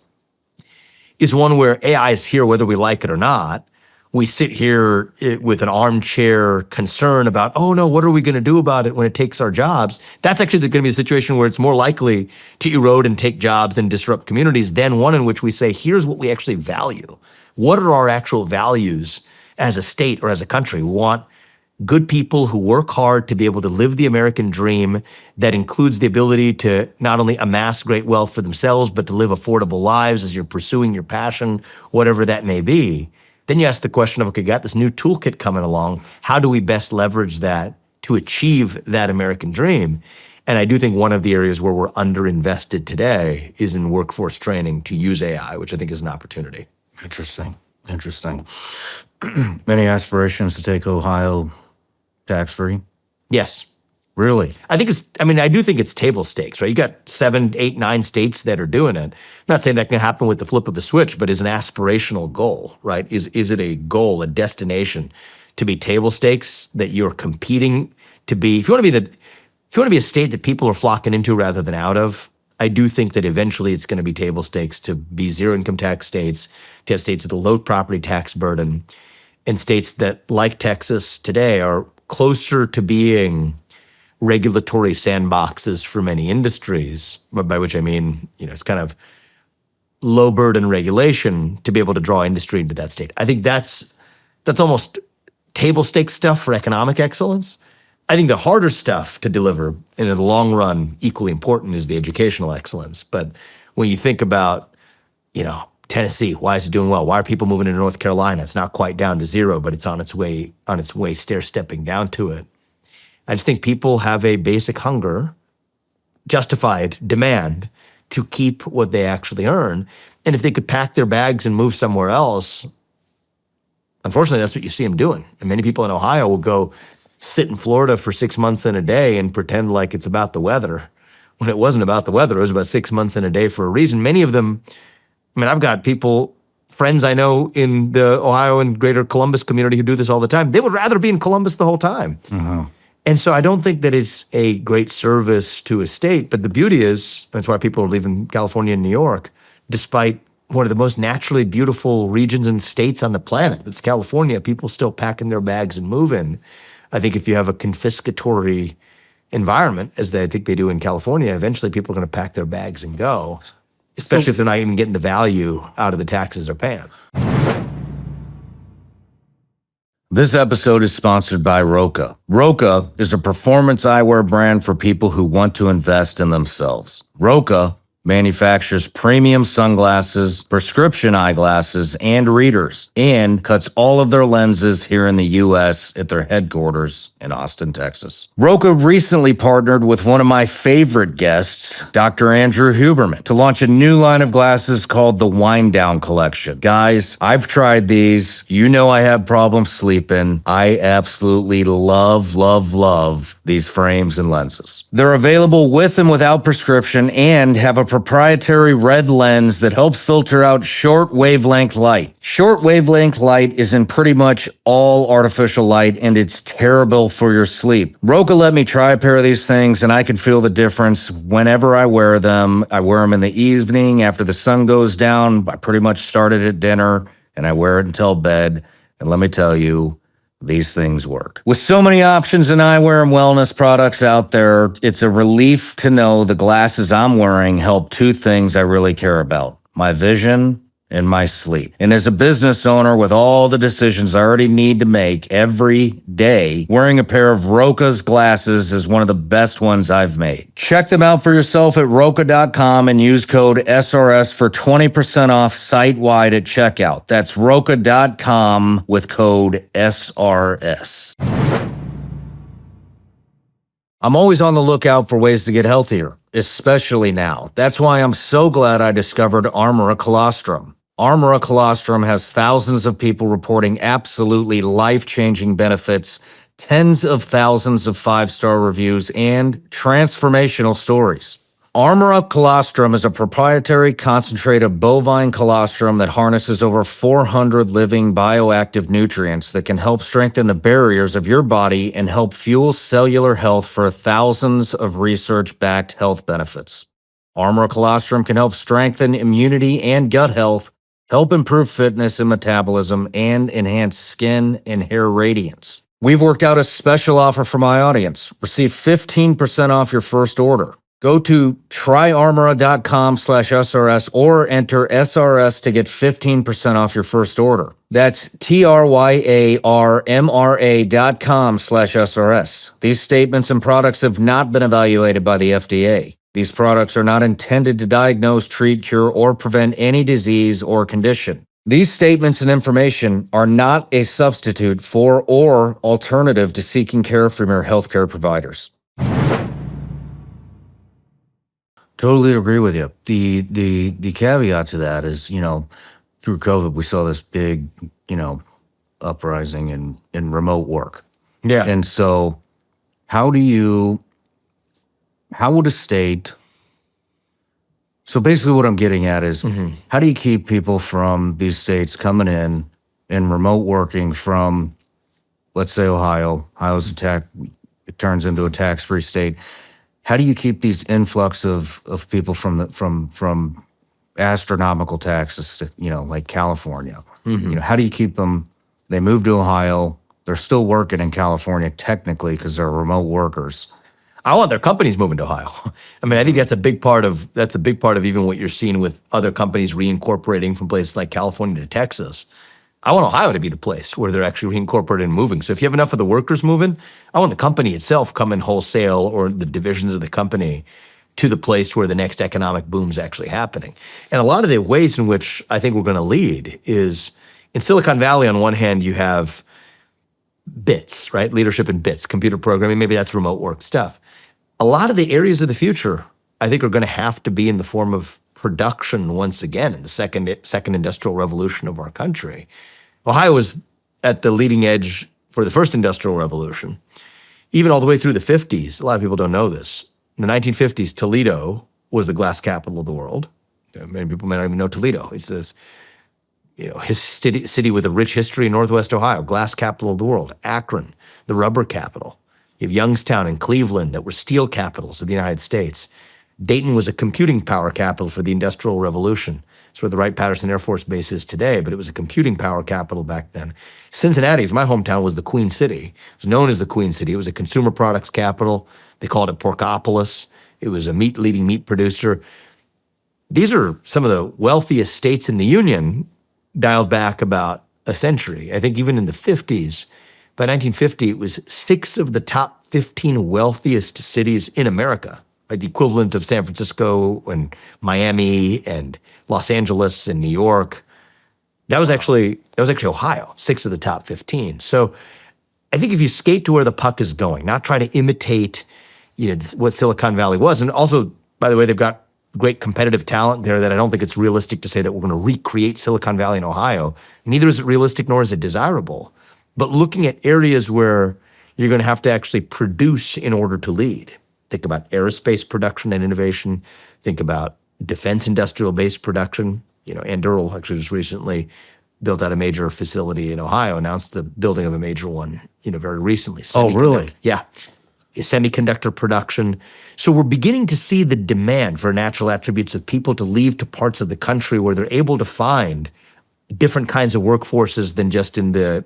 is one where AI is here whether we like it or not. We sit here with an armchair concern about, oh no, what are we going to do about it when it takes our jobs? That's actually going to be a situation where it's more likely to erode and take jobs and disrupt communities than one in which we say, here's what we actually value. What are our actual values as a state or as a country? We want good people who work hard to be able to live the American dream that includes the ability to not only amass great wealth for themselves, but to live affordable lives as you're pursuing your passion, whatever that may be. Then you ask the question of, okay, got this new toolkit coming along. How do we best leverage that to achieve that American dream? And I do think one of the areas where we're underinvested today is in workforce training to use AI, which I think is an opportunity. Interesting. Many aspirations to take Ohio tax-free? Yes. Really? I do think it's table stakes, right? You got 7, 8, 9 states that are doing it. I'm not saying that can happen with the flip of the switch, but is an aspirational goal, right? Is it a goal, a destination to be table stakes that you're competing to be? If you want to be a state that people are flocking into rather than out of, I do think that eventually it's going to be table stakes to be zero income tax states, to have states with a low property tax burden, and states that, like Texas today, are closer to being regulatory sandboxes for many industries, by which I mean, it's kind of low burden regulation to be able to draw industry into that state. I think that's almost table stakes stuff for economic excellence. I think the harder stuff to deliver, and in the long run, equally important, is the educational excellence. But when you think about, Tennessee, why is it doing well? Why are people moving into North Carolina? It's not quite down to zero, but it's on its way stair-stepping down to it. I just think people have a basic hunger, justified demand, to keep what they actually earn. And if they could pack their bags and move somewhere else, unfortunately, that's what you see them doing. And many people in Ohio will go sit in Florida for 6 months in a day and pretend like it's about the weather, when it wasn't about the weather. It was about 6 months in a day for a reason. Many of them, I've got friends I know in the Ohio and greater Columbus community who do this all the time. They would rather be in Columbus the whole time. Uh-huh. And so I don't think that it's a great service to a state, but the beauty is, that's why people are leaving California and New York, despite one of the most naturally beautiful regions and states on the planet, that's California, people still packing their bags and moving. I think if you have a confiscatory environment, as I think they do in California, eventually people are going to pack their bags and go, especially if they're not even getting the value out of the taxes they're paying. This episode is sponsored by Roca. Roca is a performance eyewear brand for people who want to invest in themselves. Roca manufactures premium sunglasses, prescription eyeglasses, and readers, and cuts all of their lenses here in the U.S. at their headquarters in Austin, Texas. Roca recently partnered with one of my favorite guests, Dr. Andrew Huberman, to launch a new line of glasses called the Wind Down Collection. Guys, I've tried these. You know I have problems sleeping. I absolutely love these frames and lenses. They're available with and without prescription and have a proprietary red lens that helps filter out short wavelength light. Short wavelength light is in pretty much all artificial light, and it's terrible for your sleep. Roca let me try a pair of these things, and I can feel the difference whenever I wear them. I wear them in the evening after the sun goes down. I pretty much start it at dinner, and I wear it until bed. And let me tell you, these things work. With so many options in eyewear and wellness products out there, it's a relief to know the glasses I'm wearing help two things I really care about: my vision and my sleep. And as a business owner with all the decisions I already need to make every day, wearing a pair of Roca's glasses is one of the best ones I've made. Check them out for yourself at Roca.com and use code SRS for 20% off site-wide at checkout. That's Roca.com with code SRS. I'm always on the lookout for ways to get healthier, especially now. That's why I'm so glad I discovered Armora Colostrum. Armora Colostrum has thousands of people reporting absolutely life-changing benefits, tens of thousands of five-star reviews, and transformational stories. Armora Colostrum is a proprietary concentrate of bovine colostrum that harnesses over 400 living bioactive nutrients that can help strengthen the barriers of your body and help fuel cellular health for thousands of research-backed health benefits. Armora Colostrum can help strengthen immunity and gut health, help improve fitness and metabolism, and enhance skin and hair radiance. We've worked out a special offer for my audience. Receive 15% off your first order. Go to tryarmora.com/SRS or enter SRS to get 15% off your first order. That's tryarmra.com/SRS. These statements and products have not been evaluated by the FDA. These products are not intended to diagnose, treat, cure, or prevent any disease or condition. These statements and information are not a substitute for or alternative to seeking care from your healthcare providers. Totally agree with you. The caveat to that is, through COVID, we saw this big, uprising in remote work. Yeah. And so how would a state, so basically what I'm getting at is, how do you keep people from these states coming in and remote working from, let's say, Ohio? Ohio's it turns into a tax-free state. How do you keep these influx of people from astronomical taxes to, like California? How do you keep them? They move to Ohio. They're still working in California technically because they're remote workers. I want their companies moving to Ohio. I mean, I think that's a big part of even what you're seeing with other companies reincorporating from places like California to Texas. I want Ohio to be the place where they're actually reincorporated and moving. So if you have enough of the workers moving, I want the company itself coming wholesale, or the divisions of the company, to the place where the next economic boom is actually happening. And a lot of the ways in which I think we're going to lead is in Silicon Valley. On one hand, you have bits, right? Leadership in bits, computer programming, maybe that's remote work stuff. A lot of the areas of the future, I think, are going to have to be in the form of production once again in the second industrial revolution of our country. Ohio was at the leading edge for the first industrial revolution, even all the way through the 50s. A lot of people don't know this. In the 1950s, Toledo was the glass capital of the world. Many people may not even know Toledo. It's this, his city with a rich history in Northwest Ohio, glass capital of the world. Akron, the rubber capital. You have Youngstown and Cleveland that were steel capitals of the United States. Dayton was a computing power capital for the Industrial Revolution. It's where the Wright-Patterson Air Force Base is today, but it was a computing power capital back then. Cincinnati, my hometown, was the Queen City. It was known as the Queen City. It was a consumer products capital. They called it Porkopolis. It was a leading meat producer. These are some of the wealthiest states in the Union, dialed back about a century. I think even in the 50s, by 1950, it was 6 of the top 15 wealthiest cities in America, like the equivalent of San Francisco and Miami and Los Angeles and New York. That was actually Ohio, 6 of the top 15. So I think if you skate to where the puck is going, not try to imitate, what Silicon Valley was, and also, by the way, they've got great competitive talent there that I don't think it's realistic to say that we're going to recreate Silicon Valley in Ohio. Neither is it realistic nor is it desirable. But looking at areas where you're going to have to actually produce in order to lead. Think about aerospace production and innovation. Think about defense industrial base production. Anduril actually just recently built out a major facility in Ohio, announced the building of a major one, very recently. Oh, really? Yeah. Semiconductor production. So we're beginning to see the demand for natural attributes of people to leave to parts of the country where they're able to find different kinds of workforces than just in the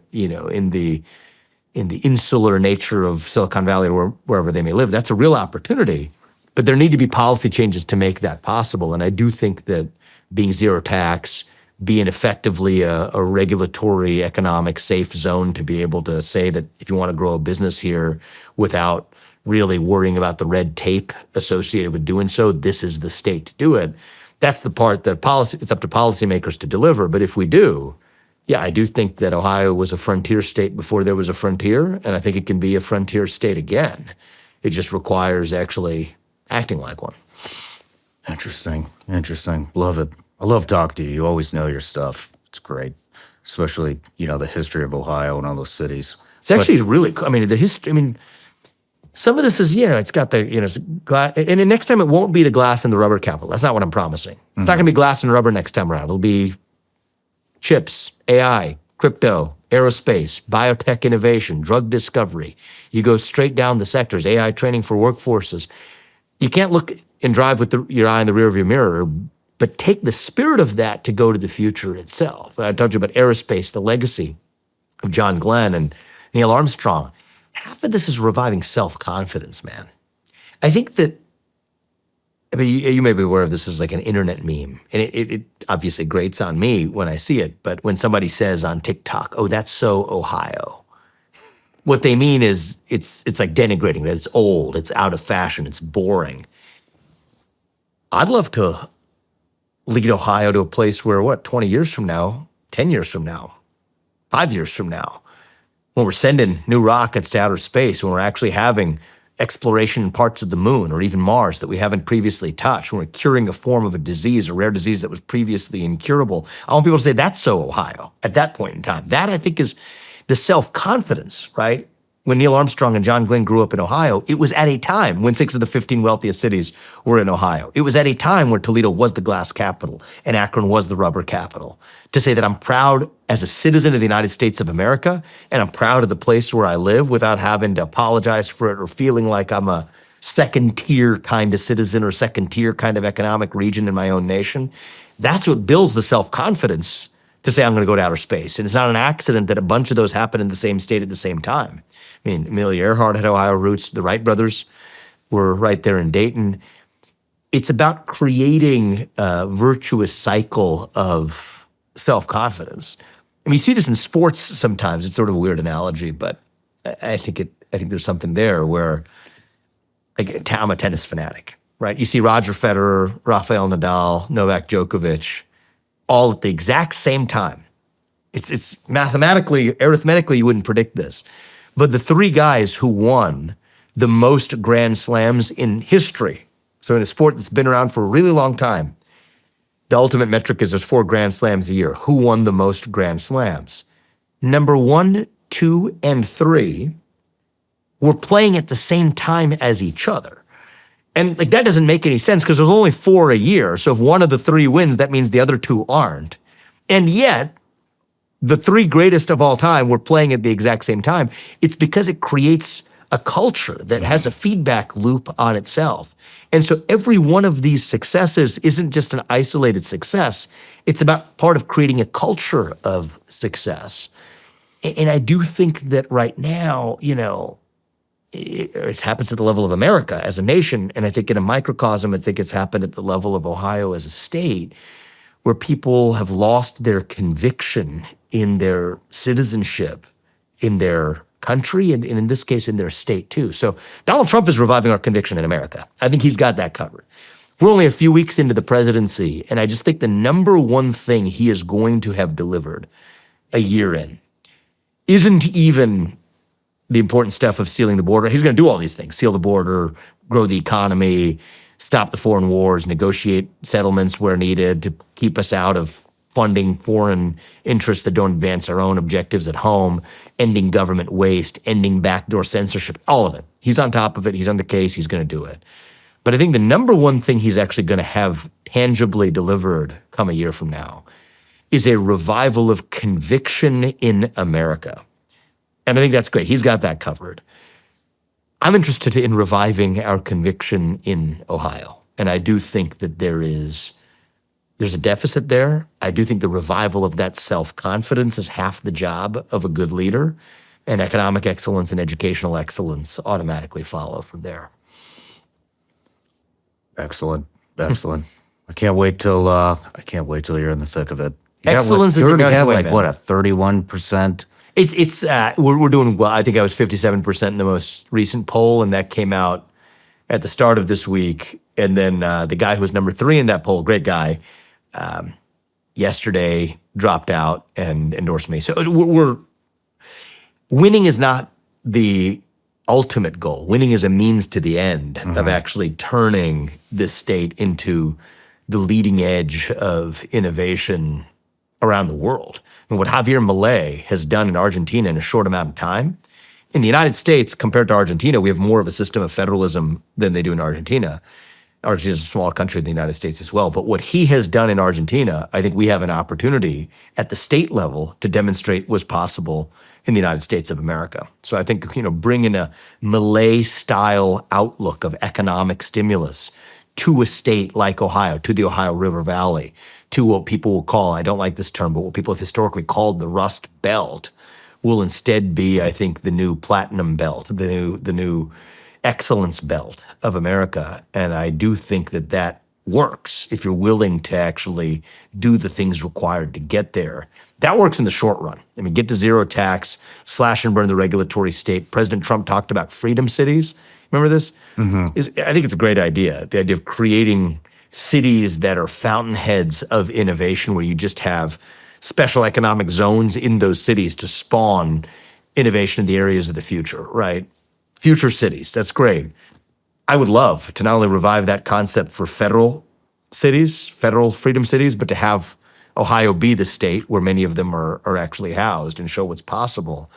insular nature of Silicon Valley or wherever they may live. That's a real opportunity, but there need to be policy changes to make that possible. And I do think that being zero tax, being effectively a regulatory, economic, safe zone to be able to say that if you want to grow a business here without really worrying about the red tape associated with doing so, this is the state to do it. That's the part that it's up to policymakers to deliver. But if we do, yeah, I do think that Ohio was a frontier state before there was a frontier, and I think it can be a frontier state again. It just requires actually acting like one. Interesting. Love it. I love talking to you. You always know your stuff. It's great, especially, the history of Ohio and all those cities. It's actually really cool. The history, some of this is, it's got the, it's glass, and the next time it won't be the glass and the rubber capital. That's not what I'm promising. It's not going to be glass and rubber next time around. It'll be chips, AI, crypto, aerospace, biotech innovation, drug discovery. You go straight down the sectors, AI training for workforces. You can't look and drive with your eye in the rearview mirror, but take the spirit of that to go to the future itself. I told you about aerospace, the legacy of John Glenn and Neil Armstrong. Half of this is reviving self-confidence, man. I think that, you may be aware of this as like an internet meme, and it obviously grates on me when I see it, but when somebody says on TikTok, oh, that's so Ohio, what they mean is it's like denigrating, that it's old, it's out of fashion, it's boring. I'd love to lead Ohio to a place where, 20 years from now, 10 years from now, 5 years from now, when we're sending new rockets to outer space, when we're actually having exploration in parts of the moon or even Mars that we haven't previously touched, when we're curing a form of a disease, a rare disease that was previously incurable. I want people to say that's so Ohio at that point in time. That, I think, is the self-confidence, right? When Neil Armstrong and John Glenn grew up in Ohio, it was at a time when 6 of the 15 wealthiest cities were in Ohio. It was at a time where Toledo was the glass capital and Akron was the rubber capital. To say that I'm proud as a citizen of the United States of America, and I'm proud of the place where I live without having to apologize for it or feeling like I'm a second-tier kind of citizen or second-tier kind of economic region in my own nation, that's what builds the self-confidence to say I'm going to go to outer space. And it's not an accident that a bunch of those happen in the same state at the same time. Amelia Earhart had Ohio roots. The Wright brothers were right there in Dayton. It's about creating a virtuous cycle of self-confidence. You see this in sports sometimes. It's sort of a weird analogy, but I think there's something there where, like, I'm a tennis fanatic, right? You see Roger Federer, Rafael Nadal, Novak Djokovic, all at the exact same time. It's mathematically, arithmetically, you wouldn't predict this. But the 3 guys who won the most Grand Slams in history, so in a sport that's been around for a really long time, the ultimate metric is there's 4 Grand Slams a year. Who won the most Grand Slams? Number 1, 2, and 3 were playing at the same time as each other. And that doesn't make any sense because there's only 4 a year. So if one of the 3 wins, that means the other 2 aren't. And yet, the 3 greatest of all time were playing at the exact same time. It's because it creates a culture that has a feedback loop on itself. And so every one of these successes isn't just an isolated success. It's about part of creating a culture of success. And I do think that right now, it happens at the level of America as a nation. And I think in a microcosm, I think it's happened at the level of Ohio as a state, where people have lost their conviction in their citizenship, in their country, and in this case, in their state too. So Donald Trump is reviving our conviction in America. I think he's got that covered. We're only a few weeks into the presidency, and I just think the number one thing he is going to have delivered a year in isn't even the important stuff of sealing the border. He's going to do all these things: seal the border, grow the economy, stop the foreign wars, negotiate settlements where needed to keep us out of funding foreign interests that don't advance our own objectives at home, ending government waste, ending backdoor censorship, all of it. He's on top of it. He's on the case. He's going to do it. But I think the number one thing he's actually going to have tangibly delivered come a year from now is a revival of conviction in America. And I think that's great. He's got that covered. I'm interested in reviving our conviction in Ohio. And I do think that there's a deficit there. I do think the revival of that self-confidence is half the job of a good leader, and economic excellence and educational excellence automatically follow from there. Excellent. I can't wait till you're in the thick of it. Excellence is you already American have way, like man. what, a 31%? We're doing well. I think I was 57% in the most recent poll, and that came out at the start of this week. And then the guy who was number 3 in that poll, great guy, yesterday dropped out and endorsed me. So winning is not the ultimate goal. Winning is a means to the end of actually turning this state into the leading edge of innovation around the world. And what Javier Milei has done in Argentina in a short amount of time, in the United States, compared to Argentina, we have more of a system of federalism than they do in Argentina. Argentina is a small country in the United States as well. But what he has done in Argentina, I think we have an opportunity at the state level to demonstrate was possible in the United States of America. So I think, bringing a Milei-style outlook of economic stimulus to a state like Ohio, to the Ohio River Valley, to what people will call, I don't like this term, but what people have historically called the Rust Belt, will instead be, I think, the new Platinum Belt, the new excellence belt of America. And I do think that works if you're willing to actually do the things required to get there. That works in the short run. I mean, get to zero tax, slash and burn the regulatory state. President Trump talked about freedom cities. Remember this? I think it's a great idea. The idea of creating cities that are fountainheads of innovation, where you just have special economic zones in those cities to spawn innovation in the areas of the future, right? Future cities, that's great. I would love to not only revive that concept for federal cities, federal freedom cities, but to have Ohio be the state where many of them are actually housed and show what's possible.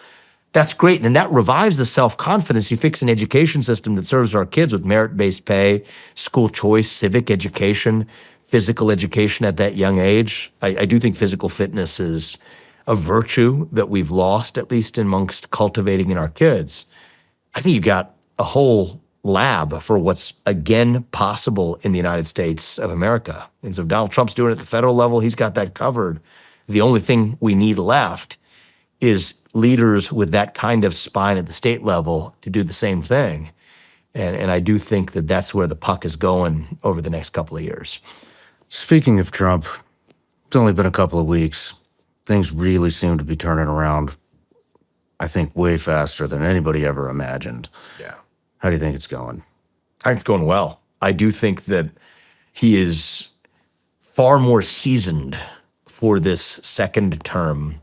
That's great. And that revives the self-confidence. You fix an education system that serves our kids with merit-based pay, school choice, civic education, physical education at that young age. I do think physical fitness is a virtue that we've lost, at least amongst cultivating in our kids. I think you got a whole lab for what's again possible in the United States of America. And so if Donald Trump's doing it at the federal level, he's got that covered. The only thing we need left is leaders with that kind of spine at the state level to do the same thing. And I do think that that's where the puck is going over the next couple of years. Speaking of Trump, it's only been a couple of weeks. Things really seem to be turning around, I think, way faster than anybody ever imagined. Yeah. How do you think it's going? I think it's going well. I do think that he is far more seasoned for this second term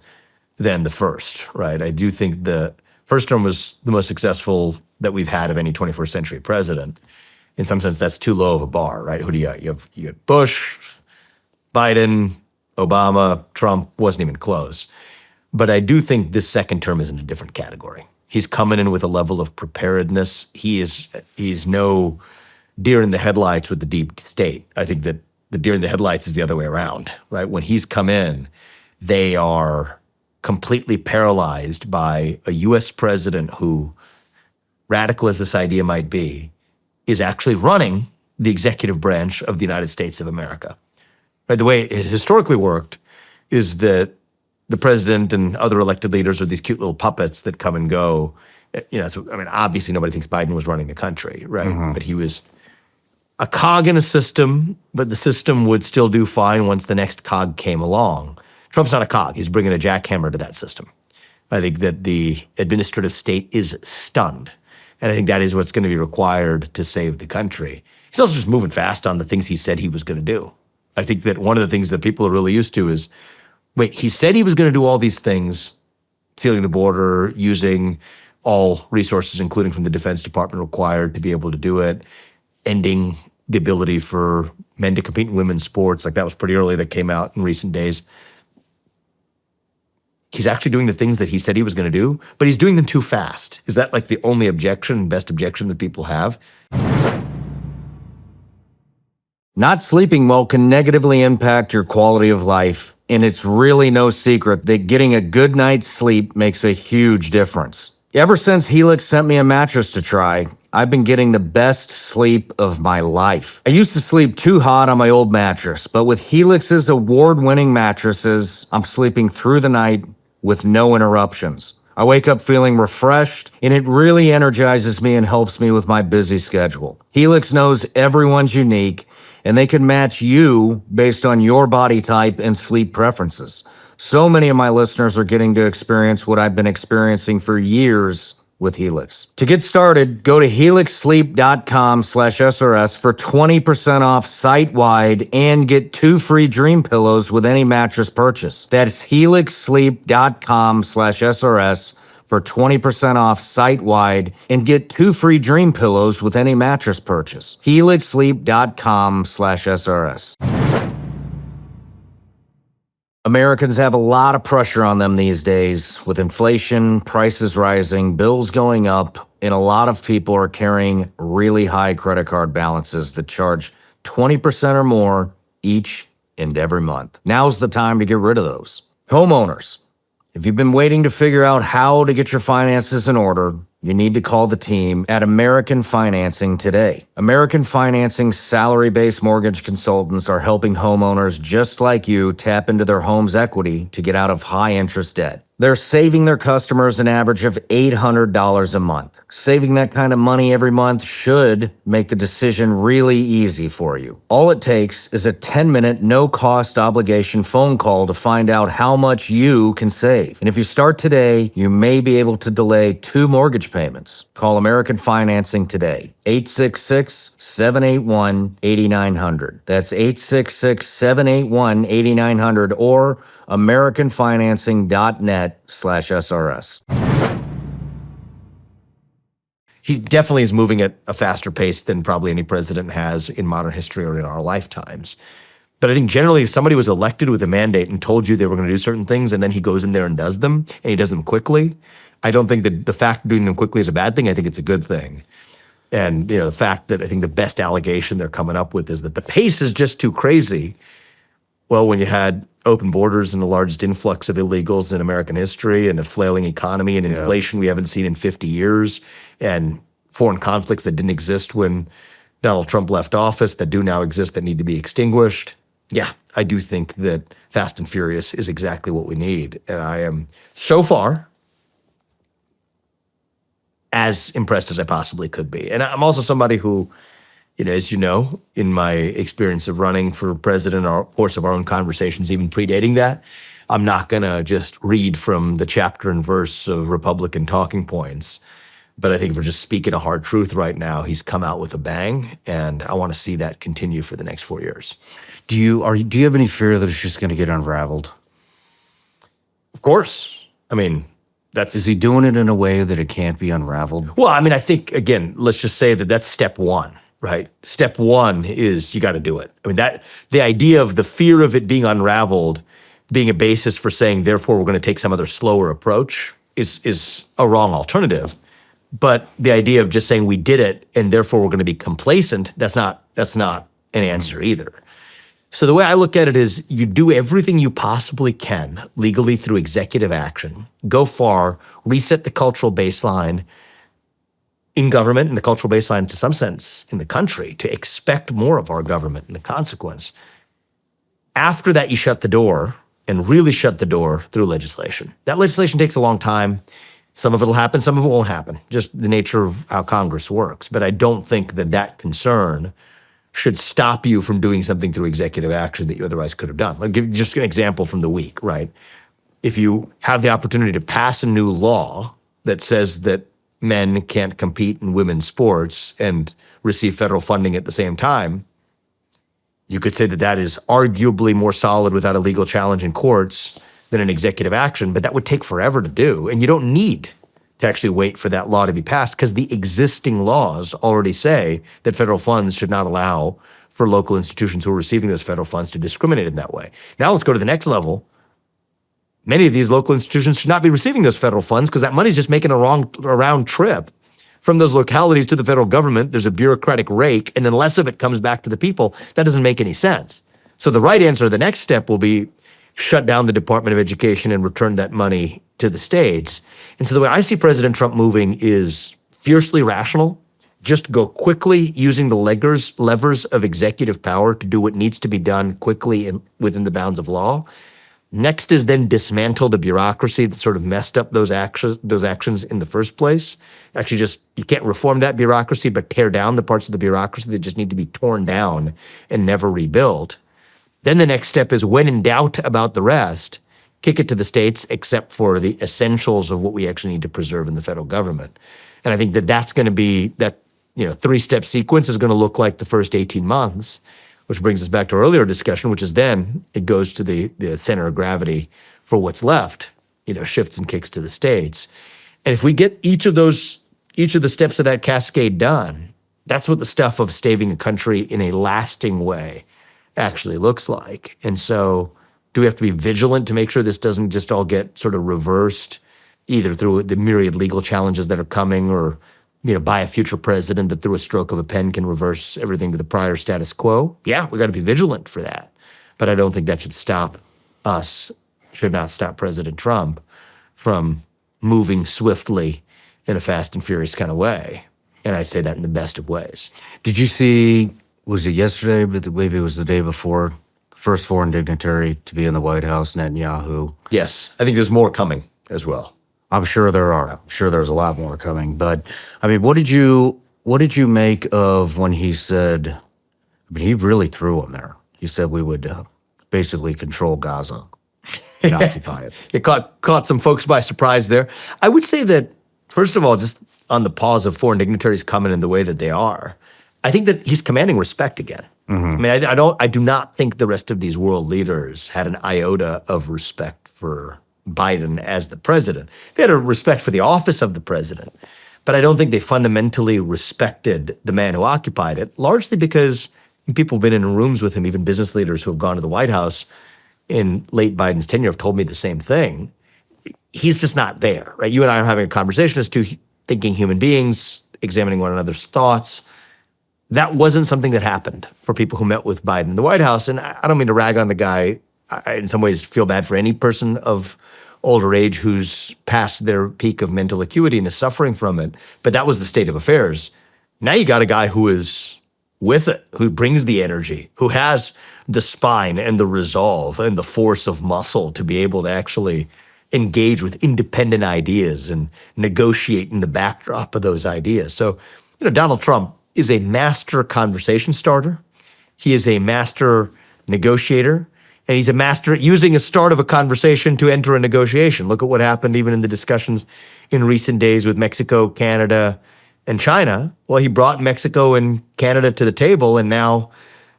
than the first, right? I do think the first term was the most successful that we've had of any 21st century president. In some sense, that's too low of a bar, right? Who do you got? You got Bush, Biden, Obama, Trump, wasn't even close. But I do think this second term is in a different category. He's coming in with a level of preparedness. He's no deer in the headlights with the deep state. I think that the deer in the headlights is the other way around, right? When he's come in, they are completely paralyzed by a US president who, radical as this idea might be, is actually running the executive branch of the United States of America. Right? The way it has historically worked is that the president and other elected leaders are these cute little puppets that come and go. So, obviously nobody thinks Biden was running the country, right? But he was a cog in a system, but the system would still do fine once the next cog came along. Trump's not a cog. He's bringing a jackhammer to that system. I think that the administrative state is stunned. And I think that is what's going to be required to save the country. He's also just moving fast on the things he said he was going to do. I think that one of the things that people are really used to is, wait, he said he was going to do all these things, sealing the border, using all resources, including from the Defense Department, required to be able to do it, ending the ability for men to compete in women's sports. Like, that was pretty early, that came out in recent days. He's actually doing the things that he said he was going to do, but he's doing them too fast. Is that like the only objection, best objection that people have? Not sleeping well can negatively impact your quality of life, and it's really no secret that getting a good night's sleep makes a huge difference. Ever since Helix sent me a mattress to try, I've been getting the best sleep of my life. I used to sleep too hot on my old mattress, but with Helix's award-winning mattresses, I'm sleeping through the night with no interruptions. I wake up feeling refreshed, and it really energizes me and helps me with my busy schedule. Helix knows everyone's unique, and they can match you based on your body type and sleep preferences. So many of my listeners are getting to experience what I've been experiencing for years with Helix. To get started, go to helixsleep.com/SRS for 20% off site-wide and get 2 free dream pillows with any mattress purchase. That's helixsleep.com/SRS for 20% off site-wide and get 2 free dream pillows with any mattress purchase. helixsleep.com/SRS. Americans have a lot of pressure on them these days, with inflation, prices rising, bills going up, and a lot of people are carrying really high credit card balances that charge 20% or more each and every month. Now's the time to get rid of those. Homeowners, if you've been waiting to figure out how to get your finances in order, you need to call the team at American Financing today. American Financing's salary-based mortgage consultants are helping homeowners just like you tap into their home's equity to get out of high-interest debt. They're saving their customers an average of $800 a month. Saving that kind of money every month should make the decision really easy for you. All it takes is a 10-minute, no-cost obligation phone call to find out how much you can save. And if you start today, you may be able to delay 2 mortgage payments. Call American Financing today. 866-781-8900. That's 866-781-8900 or americanfinancing.net/SRS. He definitely is moving at a faster pace than probably any president has in modern history or in our lifetimes. But I think generally, if somebody was elected with a mandate and told you they were going to do certain things, and then he goes in there and does them, and he does them quickly, I don't think that the fact of doing them quickly is a bad thing. I think it's a good thing. And the fact that I think the best allegation they're coming up with is that the pace is just too crazy. Well, when you had open borders and the largest influx of illegals in American history and a flailing economy and inflation we haven't seen in 50 years and foreign conflicts that didn't exist when Donald Trump left office that do now exist that need to be extinguished. Yeah, I do think that Fast and Furious is exactly what we need. And I am so far as impressed as I possibly could be. And I'm also somebody who, as you know, in my experience of running for president, or of course of our own conversations, even predating that, I'm not going to just read from the chapter and verse of Republican talking points. But I think if we're just speaking a hard truth right now, he's come out with a bang, and I want to see that continue for the next 4 years. Do you have any fear that it's just going to get unraveled? Of course. I mean, Is he doing it in a way that it can't be unraveled? Well, I mean, I think, again, let's just say that that's step one, right? Step one is you got to do it. I mean, the idea of the fear of it being unraveled being a basis for saying, therefore, we're going to take some other slower approach is a wrong alternative. But the idea of just saying we did it and therefore we're going to be complacent, that's not an answer either. So the way I look at it is you do everything you possibly can legally through executive action, go far, reset the cultural baseline, in government and the cultural baseline to some sense in the country to expect more of our government and the consequence. After that, you shut the door and really shut the door through legislation. That legislation takes a long time. Some of it will happen, some of it won't happen, just the nature of how Congress works. But I don't think that that concern should stop you from doing something through executive action that you otherwise could have done. I'll give you just an example from the week, right? If you have the opportunity to pass a new law that says that men can't compete in women's sports and receive federal funding at the same time, you could say that that is arguably more solid without a legal challenge in courts than an executive action, but that would take forever to do. And you don't need to actually wait for that law to be passed because the existing laws already say that federal funds should not allow for local institutions who are receiving those federal funds to discriminate in that way. Now let's go to the next level. Many of these local institutions should not be receiving those federal funds because that money is just making a round trip from those localities to the federal government. There's a bureaucratic rake, and then less of it comes back to the people. That doesn't make any sense. So the right answer, the next step will be shut down the Department of Education and return that money to the states. And so the way I see President Trump moving is fiercely rational. Just go quickly using the levers of executive power to do what needs to be done quickly and within the bounds of law. Next is then dismantle the bureaucracy that sort of messed up those actions in the first place. Actually, just you can't reform that bureaucracy, but tear down the parts of the bureaucracy that just need to be torn down and never rebuilt. Then the next step is, when in doubt about the rest, kick it to the states, except for the essentials of what we actually need to preserve in the federal government. And I think that that's going to be that, three-step sequence is going to look like the first 18 months, which brings us back to our earlier discussion, which is then it goes to the center of gravity for what's left, shifts and kicks to the states. And if we get each of the steps of that cascade done, that's what the stuff of staving a country in a lasting way actually looks like. And so do we have to be vigilant to make sure this doesn't just all get sort of reversed, either through the myriad legal challenges that are coming or by a future president that through a stroke of a pen can reverse everything to the prior status quo? Yeah, we got to be vigilant for that. But I don't think that should not stop President Trump from moving swiftly in a fast and furious kind of way. And I say that in the best of ways. Did you see, was it yesterday, but maybe it was the day before, the first foreign dignitary to be in the White House, Netanyahu? Yes, I think there's more coming as well. I'm sure there are. I'm sure there's a lot more coming. But I mean, what did you make of when he said? I mean, he really threw him there. He said we would basically control Gaza and occupy it. It caught some folks by surprise there. I would say that, first of all, just on the pause of foreign dignitaries coming in the way that they are, I think that he's commanding respect again. Mm-hmm. I mean, I do not think the rest of these world leaders had an iota of respect for Biden as the president. They had a respect for the office of the president, but I don't think they fundamentally respected the man who occupied it, largely because people have been in rooms with him, even business leaders who have gone to the White House in late Biden's tenure have told me the same thing. He's just not there, right? You and I are having a conversation as two thinking human beings, examining one another's thoughts. That wasn't something that happened for people who met with Biden in the White House. And I don't mean to rag on the guy. I in some ways feel bad for any person of older age who's past their peak of mental acuity and is suffering from it. But that was the state of affairs. Now you got a guy who is with it, who brings the energy, who has the spine and the resolve and the force of muscle to be able to actually engage with independent ideas and negotiate in the backdrop of those ideas. So, Donald Trump is a master conversation starter. He is a master negotiator. And he's a master at using a start of a conversation to enter a negotiation. Look at what happened even in the discussions in recent days with Mexico, Canada, and China. Well, he brought Mexico and Canada to the table, and now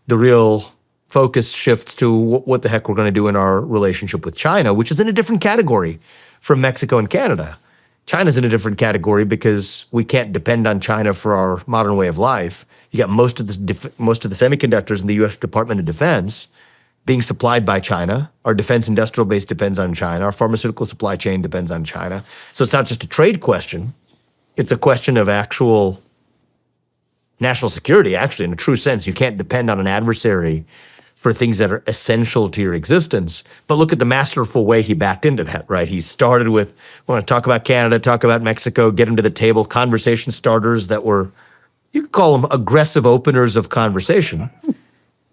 the real focus shifts to what the heck we're going to do in our relationship with China, which is in a different category from Mexico and Canada. China's in a different category because we can't depend on China for our modern way of life. You got most of the semiconductors in the U.S. Department of Defense being supplied by China. Our defense industrial base depends on China. Our pharmaceutical supply chain depends on China. So it's not just a trade question. It's a question of actual national security, actually, in a true sense. You can't depend on an adversary for things that are essential to your existence. But look at the masterful way he backed into that, right? He started with, we want to talk about Canada, talk about Mexico, get him to the table, conversation starters that were, you could call them aggressive openers of conversation.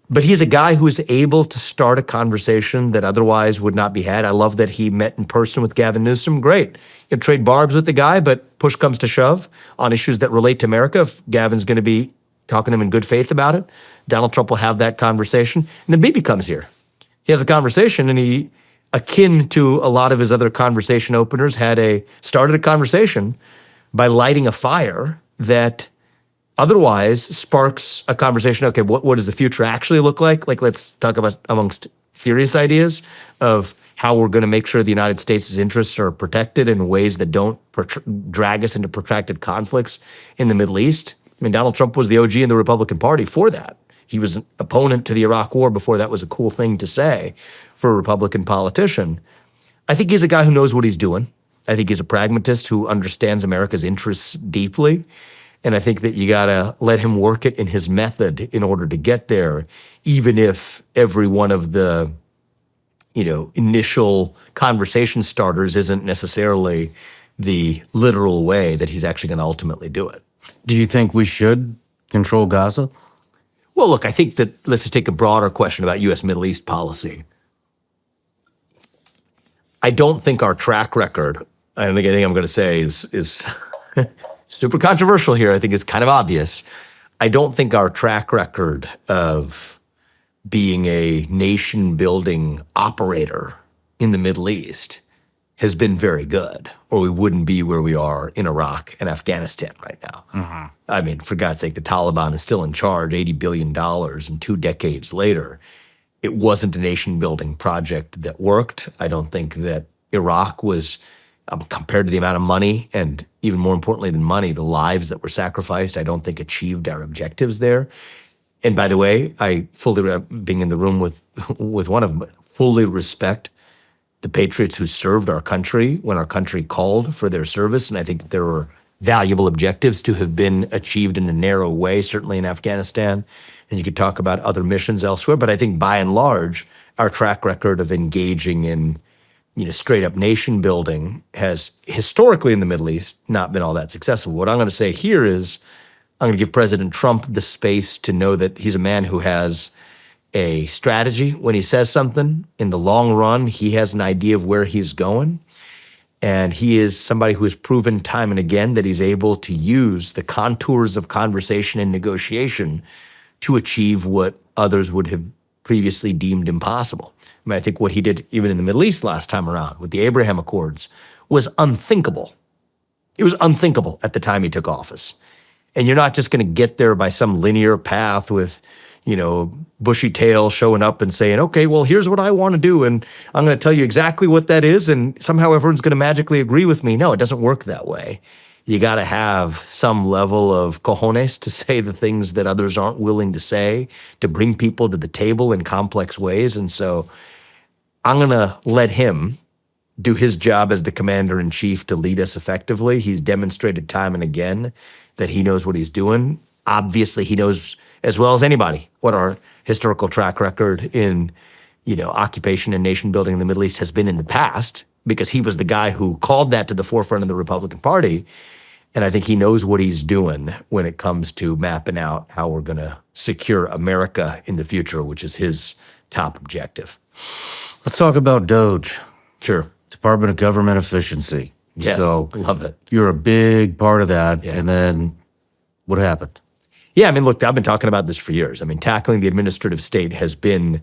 But he's a guy who is able to start a conversation that otherwise would not be had. I love that he met in person with Gavin Newsom. Great. You can trade barbs with the guy, but push comes to shove on issues that relate to America. If Gavin's going to be talking to him in good faith about it, Donald Trump will have that conversation. And then Bibi comes here. He has a conversation, and he, akin to a lot of his other conversation openers, started a conversation by lighting a fire that otherwise sparks a conversation. Okay, what does the future actually look like? Like, let's talk about amongst serious ideas of how we're going to make sure the United States' interests are protected in ways that don't drag us into protracted conflicts in the Middle East. I mean, Donald Trump was the OG in the Republican Party for that. He was an opponent to the Iraq War before that was a cool thing to say for a Republican politician. I think he's a guy who knows what he's doing. I think he's a pragmatist who understands America's interests deeply. And I think that you got to let him work it in his method in order to get there, even if every one of the, initial conversation starters isn't necessarily the literal way that he's actually going to ultimately do it. Do you think we should control Gaza? Well, look, I think that let's just take a broader question about U.S. Middle East policy. I don't think our track record, I think I'm going to say is super controversial here. I think it's kind of obvious. I don't think our track record of being a nation-building operator in the Middle East has been very good, or we wouldn't be where we are in Iraq and Afghanistan right now. Mm-hmm. I mean, for God's sake, the Taliban is still in charge, $80 billion, and 2 decades later. It wasn't a nation-building project that worked. I don't think that Iraq was, compared to the amount of money, and even more importantly than money, the lives that were sacrificed, I don't think achieved our objectives there. And by the way, I fully, being in the room with one of them, fully respect the patriots who served our country when our country called for their service. And I think there were valuable objectives to have been achieved in a narrow way, certainly in Afghanistan. And you could talk about other missions elsewhere. But I think by and large, our track record of engaging in straight up nation building has historically in the Middle East not been all that successful. What I'm going to say here is I'm going to give President Trump the space to know that he's a man who has a strategy when he says something. In the long run, he has an idea of where he's going. And he is somebody who has proven time and again that he's able to use the contours of conversation and negotiation to achieve what others would have previously deemed impossible. I mean, I think what he did even in the Middle East last time around with the Abraham Accords was unthinkable. It was unthinkable at the time he took office. And you're not just going to get there by some linear path with, bushy tail showing up and saying, okay, well, here's what I want to do. And I'm going to tell you exactly what that is. And somehow everyone's going to magically agree with me. No, it doesn't work that way. You got to have some level of cojones to say the things that others aren't willing to say, to bring people to the table in complex ways. And so I'm going to let him do his job as the commander-in-chief to lead us effectively. He's demonstrated time and again that he knows what he's doing. Obviously, he knows as well as anybody what our historical track record in, occupation and nation building in the Middle East has been in the past, because he was the guy who called that to the forefront of the Republican Party. And I think he knows what he's doing when it comes to mapping out how we're going to secure America in the future, which is his top objective. Let's talk about DOGE. Sure. Department of Government Efficiency. Yes, So love it. you're a big part of that. Yeah. And then what happened? Yeah, I mean, look, I've been talking about this for years. I mean, tackling the administrative state has been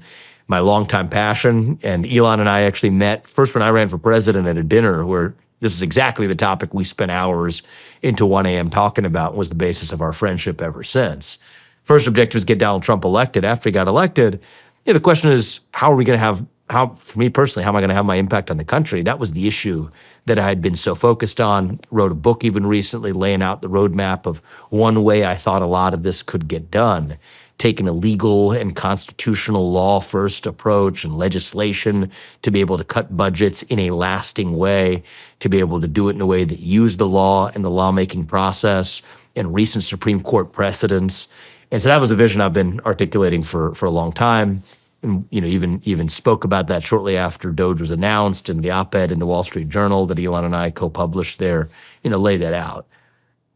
my longtime passion. And Elon and I actually met first when I ran for president at a dinner where this is exactly the topic we spent hours into 1 a.m. talking about, was the basis of our friendship ever since. First objective is get Donald Trump elected. After he got elected, the question is, how are we going to have, for me personally, how am I going to have my impact on the country? That was the issue that I had been so focused on. Wrote a book even recently laying out the roadmap of one way I thought a lot of this could get done, taking a legal and constitutional law first approach and legislation to be able to cut budgets in a lasting way, to be able to do it in a way that used the law and the lawmaking process and recent Supreme Court precedents. And so that was the vision I've been articulating for a long time. and even spoke about that shortly after DOGE was announced, and the op-ed in the Wall Street Journal that Elon and I co-published there, lay that out.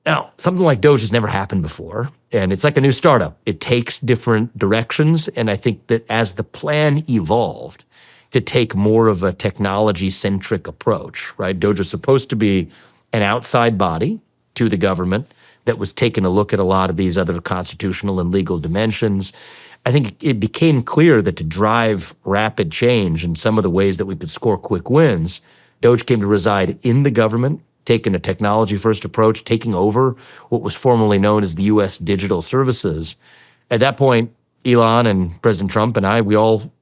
Now, something like DOGE has never happened before, and it's like a new startup. It takes different directions, and I think that as the plan evolved to take more of a technology-centric approach, right? DOGE was supposed to be an outside body to the government that was taking a look at a lot of these other constitutional and legal dimensions. I think it became clear that to drive rapid change in some of the ways that we could score quick wins, DOGE came to reside in the government, taking a technology-first approach, taking over what was formerly known as the US Digital Services. At that point, Elon and President Trump and I, we all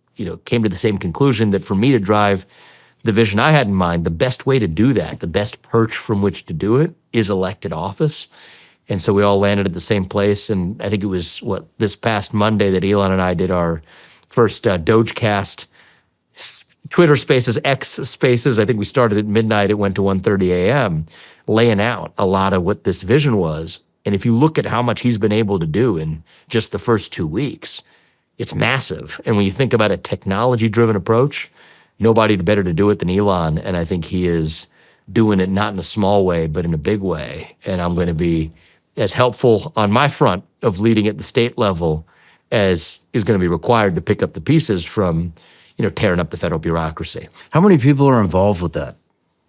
came to the same conclusion that for me to drive the vision I had in mind, the best way to do that, the best perch from which to do it, is elected office. And so we all landed at the same place. And I think it was, this past Monday that Elon and I did our first Dogecast Twitter Spaces, X Spaces. I think we started at midnight. It went to 1:30 a.m., laying out a lot of what this vision was. And if you look at how much he's been able to do in just the first 2 weeks, it's massive. And when you think about a technology-driven approach, nobody better to do it than Elon. And I think he is doing it not in a small way, but in a big way. And I'm going to be as helpful on my front of leading at the state level as is going to be required to pick up the pieces from, tearing up the federal bureaucracy. How many people are involved with that?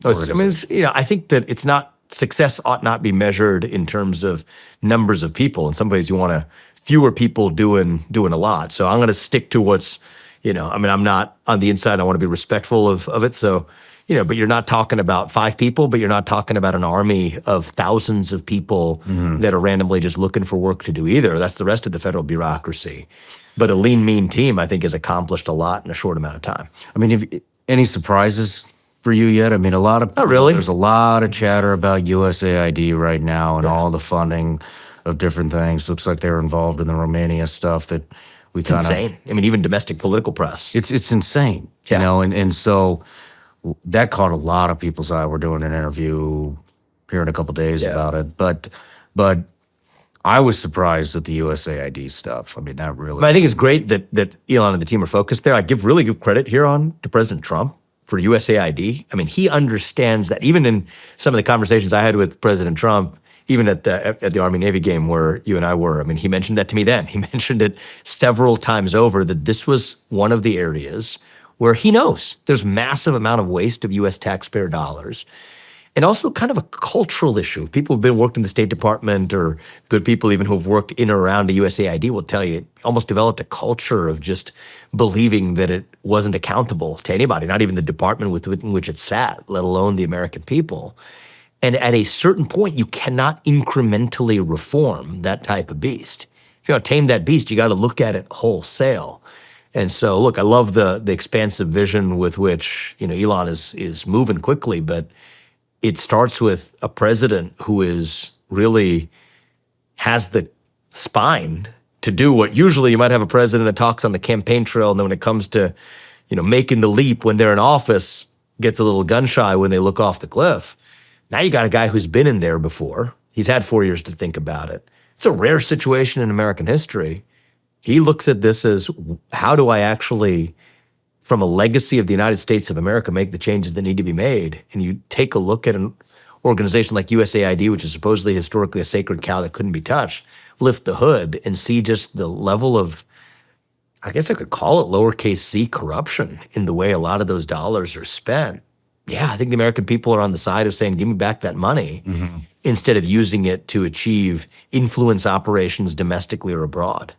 I think that success ought not be measured in terms of numbers of people. In some ways, you want fewer people doing a lot. So I'm going to stick to what's, I'm not on the inside. I want to be respectful of it. So, but you're not talking about 5 people, but you're not talking about an army of thousands of people that are randomly just looking for work to do either. That's the rest of the federal bureaucracy. But a lean, mean team, I think, has accomplished a lot in a short amount of time. Any surprises for you yet? A lot of Not really. There's a lot of chatter about USAID right now and all the funding of different things. Looks like they're involved in the Romania stuff that we kind of insane. Even domestic political press. It's insane, and so that caught a lot of people's eye. We're doing an interview here in a couple days about it, but I was surprised at the USAID stuff. That really. But I think it's great that Elon and the team are focused there. I give really good credit here to President Trump for USAID. He understands that. Even in some of the conversations I had with President Trump, even at the Army-Navy game where you and I were, he mentioned that to me then. He mentioned it several times over that this was one of the areas where he knows there's massive amount of waste of U.S. taxpayer dollars. And also kind of a cultural issue. People who've been worked in the State Department or good people even who've worked in or around the USAID will tell you it almost developed a culture of just believing that it wasn't accountable to anybody, not even the department within which it sat, let alone the American people. And at a certain point, you cannot incrementally reform that type of beast. If you want to tame that beast, you got to look at it wholesale. And so, look, I love the expansive vision with which Elon is moving quickly, but it starts with a president who is really has the spine to do what usually you might have a president that talks on the campaign trail, and then when it comes to, making the leap when they're in office, gets a little gun shy when they look off the cliff. Now you got a guy who's been in there before. He's had 4 years to think about it. It's a rare situation in American history. He looks at this as, how do I actually, from a legacy of the United States of America, make the changes that need to be made? And you take a look at an organization like USAID, which is supposedly historically a sacred cow that couldn't be touched, lift the hood and see just the level of, I guess I could call it lowercase c corruption in the way a lot of those dollars are spent. Yeah, I think the American people are on the side of saying, give me back that money, instead of using it to achieve influence operations domestically or abroad.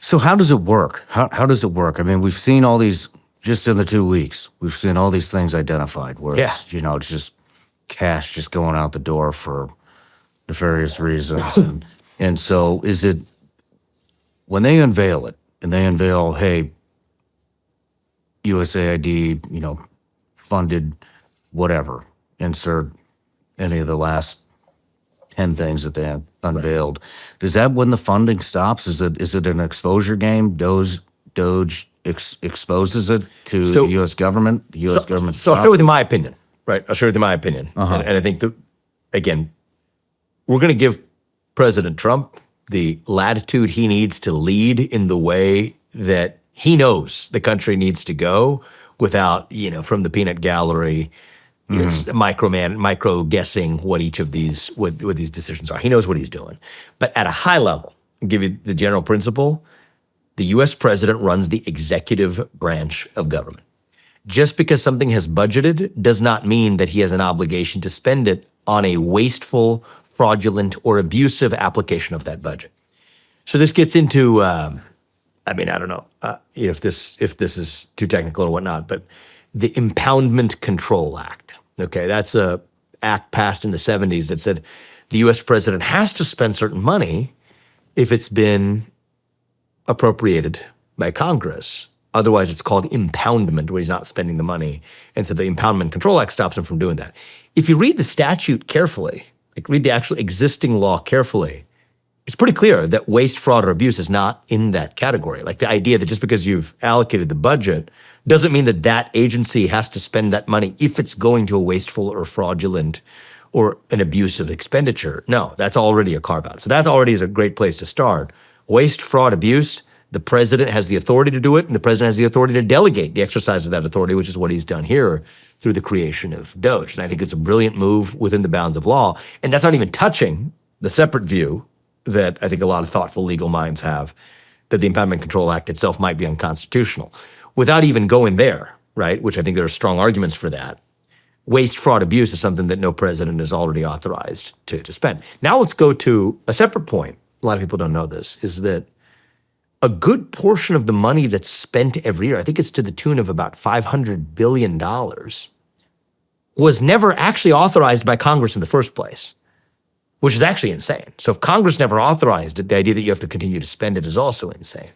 So how does it work? How does it work? We've seen all these. Just in the 2 weeks, we've seen all these things identified where it's, it's just cash just going out the door for nefarious reasons. and so is it, when they unveil it, and they unveil, hey, USAID, funded whatever, insert any of the last 10 things that they unveiled, Is that when the funding stops? Is it an exposure game? DOGE exposes it to the U.S. government. The U.S. government. So I'll share with you my opinion, right? I'll share with you my opinion, and I think that, again, we're going to give President Trump the latitude he needs to lead in the way that He knows the country needs to go without, from the peanut gallery, micro guessing what each of these what these decisions are. He knows what he's doing. But at a high level, I'll give you the general principle. The US president runs the executive branch of government. Just because something has budgeted does not mean that he has an obligation to spend it on a wasteful, fraudulent, or abusive application of that budget. So this gets into, I don't know if this is too technical or whatnot, but the Impoundment Control Act. Okay, that's a act passed in the 70s that said the U.S. president has to spend certain money if it's been appropriated by Congress. Otherwise, it's called impoundment, where he's not spending the money. And so the Impoundment Control Act stops him from doing that. If you read the statute carefully, like read the actual existing law carefully, it's pretty clear that waste, fraud, or abuse is not in that category. Like the idea that just because you've allocated the budget doesn't mean that that agency has to spend that money if it's going to a wasteful or fraudulent or an abusive expenditure. No, that's already a carve-out. So that already is a great place to start. Waste, fraud, abuse, the president has the authority to do it, and the president has the authority to delegate the exercise of that authority, which is what he's done here through the creation of DOGE. And I think it's a brilliant move within the bounds of law. And that's not even touching the separate view that I think a lot of thoughtful legal minds have, that the Impoundment Control Act itself might be unconstitutional. Without even going there, right, which I think there are strong arguments for that, waste, fraud, abuse is something that no president is already authorized to spend. Now let's go to a separate point. A lot of people don't know this, is that a good portion of the money that's spent every year, I think it's to the tune of about $500 billion, was never actually authorized by Congress in the first place, which is actually insane. So if Congress never authorized it, the idea that you have to continue to spend it is also insane.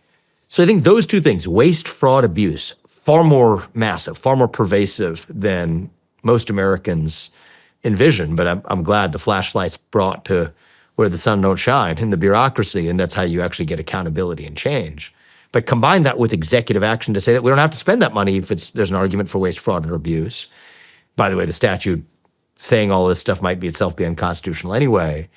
So I think those two things, waste, fraud, abuse, far more massive, far more pervasive than most Americans envision. But I'm glad the flashlight's brought to where the sun don't shine in the bureaucracy, and that's how you actually get accountability and change. But combine that with executive action to say that we don't have to spend that money if there's an argument for waste, fraud, or abuse. By the way, the statute saying all this stuff might be itself be unconstitutional anyway.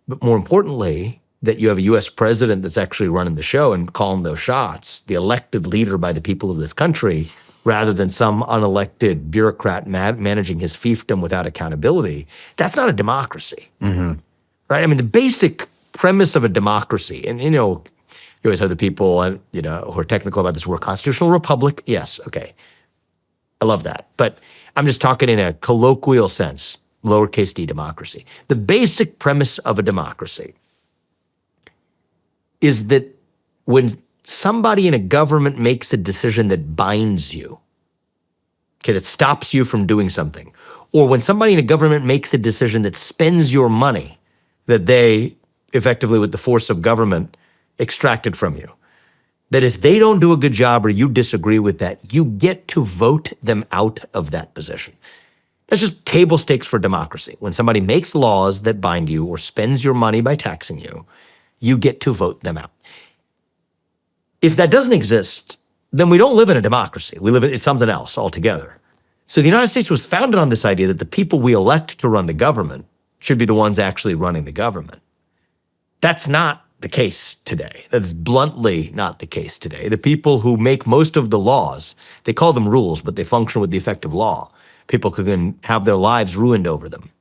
But more importantly, that you have a U.S. president that's actually running the show and calling those shots, the elected leader by the people of this country, rather than some unelected bureaucrat managing his fiefdom without accountability. That's not a democracy, right? I mean, the basic premise of a democracy, and you always have the people who are technical about this word, constitutional republic. Yes, okay, I love that, but I'm just talking in a colloquial sense, lowercase d democracy. The basic premise of a democracy is that when somebody in a government makes a decision that binds you, okay, that stops you from doing something, or when somebody in a government makes a decision that spends your money that they effectively, with the force of government, extracted from you, that if they don't do a good job or you disagree with that, you get to vote them out of that position. That's just table stakes for democracy. When somebody makes laws that bind you or spends your money by taxing you, you get to vote them out. If that doesn't exist, then we don't live in a democracy. It's something else altogether. So the United States was founded on this idea that the people we elect to run the government should be the ones actually running the government. That's not the case today. That's bluntly not the case today. The people who make most of the laws, they call them rules, but they function with the effect of law. People can have their lives ruined over them.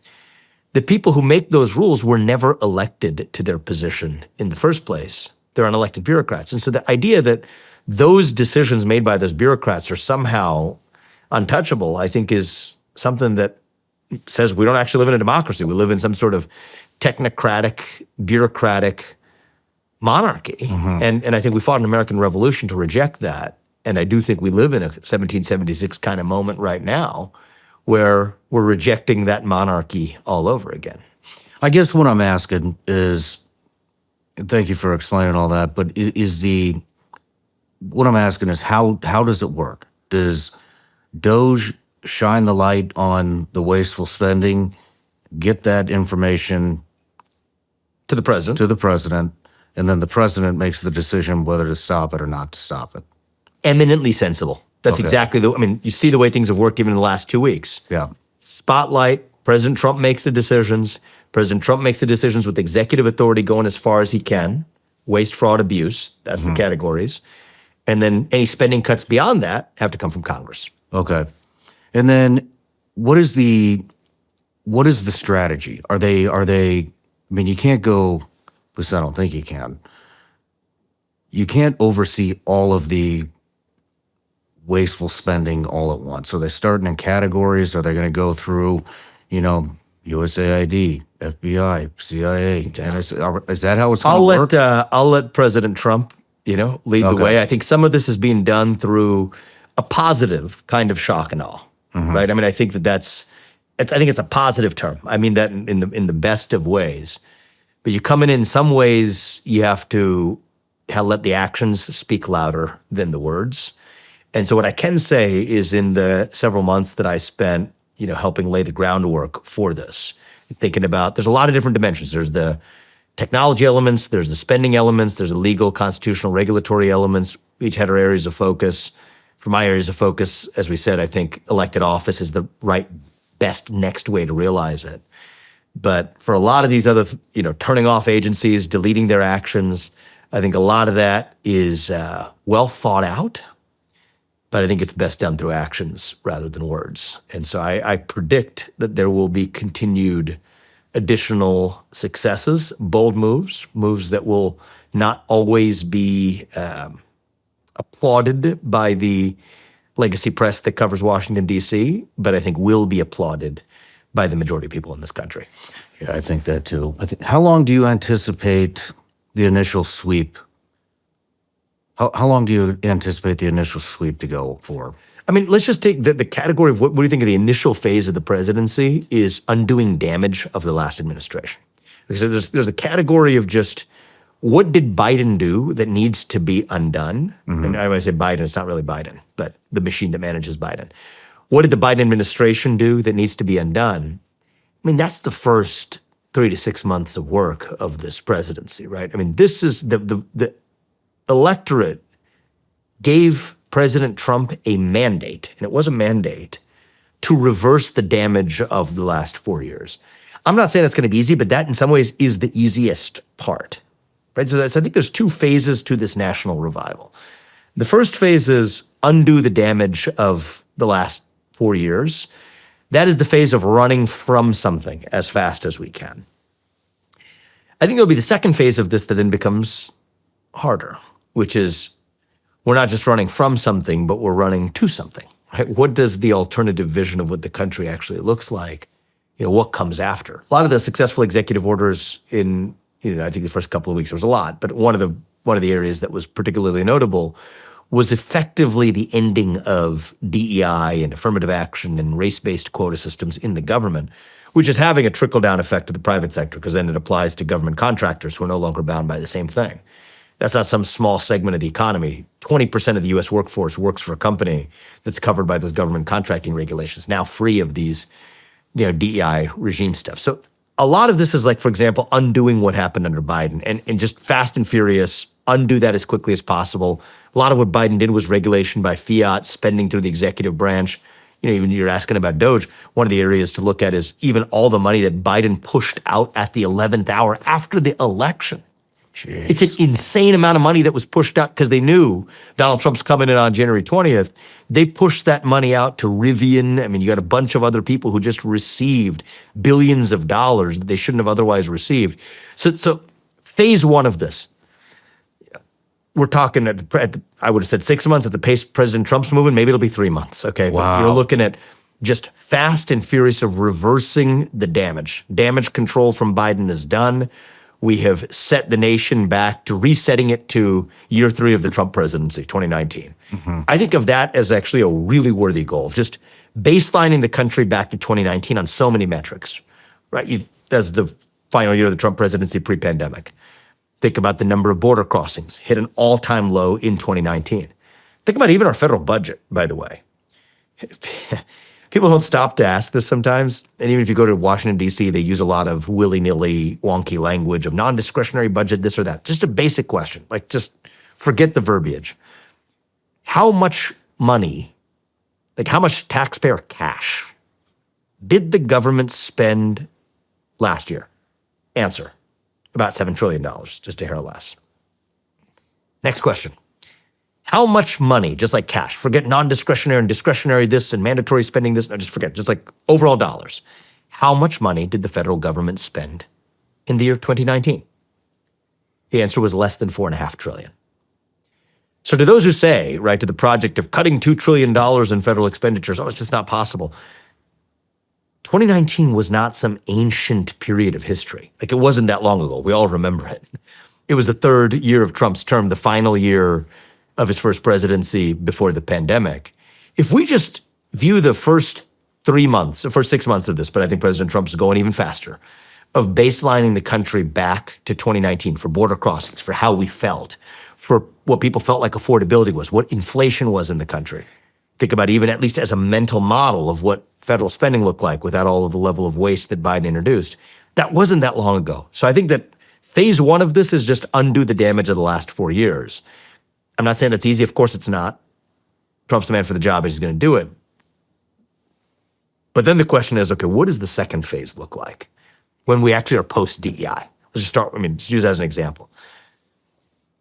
The people who make those rules were never elected to their position in the first place. They're unelected bureaucrats. And so the idea that those decisions made by those bureaucrats are somehow untouchable, I think, is something that says we don't actually live in a democracy. We live in some sort of technocratic, bureaucratic monarchy. And I think we fought an American Revolution to reject that. And I do think we live in a 1776 kind of moment right now where we're rejecting that monarchy all over again. I guess what I'm asking is, thank you for explaining all that, but what I'm asking is how does it work? Does DOGE shine the light on the wasteful spending, get that information To the president, and then the president makes the decision whether to stop it or not to stop it? Eminently sensible. That's exactly you see the way things have worked even in the last 2 weeks. Yeah. Spotlight, President Trump makes the decisions. President Trump makes the decisions with executive authority going as far as he can. Waste, fraud, abuse, that's the categories. And then any spending cuts beyond that have to come from Congress. Okay. And then what is the strategy? Are they, I mean, you can't go, at least I don't think you can. You can't oversee all of the wasteful spending all at once. Are they starting in categories? Are they going to go through, USAID, FBI, CIA, NSA? Is that how it's going to work? I'll let President Trump, lead the way. I think some of this is being done through a positive kind of shock and awe, right? I mean, I think I think it's a positive term. I mean that in the best of ways. But you come in some ways, you have to let the actions speak louder than the words. And so what I can say is in the several months that I spent, helping lay the groundwork for this, thinking about, there's a lot of different dimensions. There's the technology elements, there's the spending elements, there's the legal, constitutional, regulatory elements. Each had our areas of focus. For my areas of focus, as we said, I think elected office is the best next way to realize it. But for a lot of these other, turning off agencies, deleting their actions, I think a lot of that is well thought out, but I think it's best done through actions rather than words. And so I predict that there will be continued additional successes, bold moves that will not always be applauded by the legacy press that covers Washington, D.C., but I think will be applauded by the majority of people in this country. Yeah, I think that too. How long do you anticipate the initial sweep? How long do you anticipate the initial sweep to go for? I mean, let's just take the category of what do you think of the initial phase of the presidency is undoing damage of the last administration. Because there's a category of just what did Biden do that needs to be undone? And I always say Biden, it's not really Biden, but the machine that manages Biden. What did the Biden administration do that needs to be undone? I mean, that's the first 3 to 6 months of work of this presidency, right? I mean, this is the electorate gave President Trump a mandate, and it was a mandate, to reverse the damage of the last 4 years. I'm not saying that's going to be easy, but that in some ways is the easiest part, right? So I think there's 2 phases to this national revival. The first phase is undo the damage of the last 4 years. That is the phase of running from something as fast as we can. I think there'll be the second phase of this that then becomes harder, which is we're not just running from something, but we're running to something, right? What does the alternative vision of what the country actually looks like? What comes after? A lot of the successful executive orders in, I think the first couple of weeks, there was a lot, but one of the areas that was particularly notable was effectively the ending of DEI and affirmative action and race-based quota systems in the government, which is having a trickle-down effect to the private sector because then it applies to government contractors who are no longer bound by the same thing. That's not some small segment of the economy. 20% of the U.S. workforce works for a company that's covered by those government contracting regulations, now free of these DEI regime stuff. So a lot of this is like, for example, undoing what happened under Biden and just fast and furious, undo that as quickly as possible. A lot of what Biden did was regulation by fiat, spending through the executive branch. Even you're asking about DOGE, one of the areas to look at is even all the money that Biden pushed out at the 11th hour after the election. Jeez. It's an insane amount of money that was pushed out because they knew Donald Trump's coming in on January 20th. They pushed that money out to Rivian. I mean, you got a bunch of other people who just received billions of dollars that they shouldn't have otherwise received. So phase 1 of this, we're talking I would have said 6 months at the pace President Trump's moving. Maybe it'll be 3 months. Okay, wow. But you're looking at just fast and furious of reversing the damage. Damage control from Biden is done. We have set the nation back to resetting it to year 3 of the Trump presidency, 2019. I think of that as actually a really worthy goal, just baselining the country back to 2019 on so many metrics, right? That's the final year of the Trump presidency pre-pandemic. Think about the number of border crossings, hit an all-time low in 2019. Think about even our federal budget, by the way. People don't stop to ask this sometimes. And even if you go to Washington, D.C., they use a lot of willy-nilly, wonky language of non-discretionary budget, this or that. Just a basic question. Like, just forget the verbiage. How much money, how much taxpayer cash did the government spend last year? Answer, about $7 trillion, just a hair less. Next question. How much money, just like cash, forget non-discretionary and discretionary this and mandatory spending this, no, just forget, just like overall dollars. How much money did the federal government spend in the year 2019? The answer was less than $4.5 trillion. So to those who say, right, to the project of cutting $2 trillion in federal expenditures, oh, it's just not possible. 2019 was not some ancient period of history. Like, it wasn't that long ago. We all remember it. It was the third year of Trump's term, the final year of his first presidency before the pandemic. If we just view the first 3 months, the first 6 months of this, but I think President Trump is going even faster, of baselining the country back to 2019 for border crossings, for how we felt, for what people felt like affordability was, what inflation was in the country. Think about even at least as a mental model of what federal spending looked like without all of the level of waste that Biden introduced. That wasn't that long ago. So I think that phase one of this is just undo the damage of the last 4 years. I'm not saying that's easy. Of course it's not. Trump's the man for the job and he's going to do it. But then the question is, okay, what does the second phase look like when we actually are post-DEI? Let's just start, just use that as an example.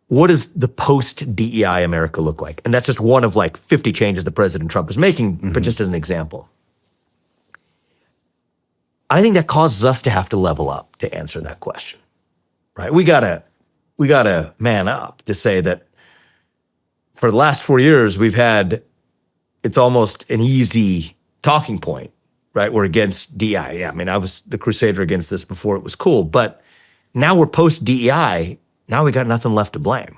What does the post-DEI America look like? And that's just one of like 50 changes that President Trump is making, but just as an example. I think that causes us to have to level up to answer that question, right? We gotta man up to say that for the last 4 years, we've had, it's almost an easy talking point, right? We're against DEI. Yeah, I was the crusader against this before it was cool, but now we're post-DEI. Now we got nothing left to blame,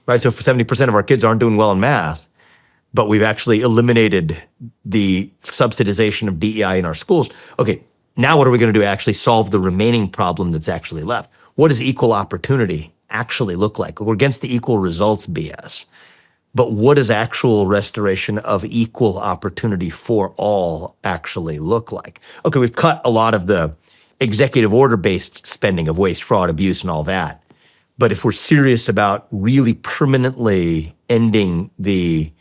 right? So for 70% of our kids aren't doing well in math, but we've actually eliminated the subsidization of DEI in our schools. Okay, now what are we going to do to actually solve the remaining problem that's actually left? What does equal opportunity actually look like? We're against the equal results BS, but what does actual restoration of equal opportunity for all actually look like? Okay, we've cut a lot of the executive order-based spending of waste, fraud, abuse, and all that. But if we're serious about really permanently ending the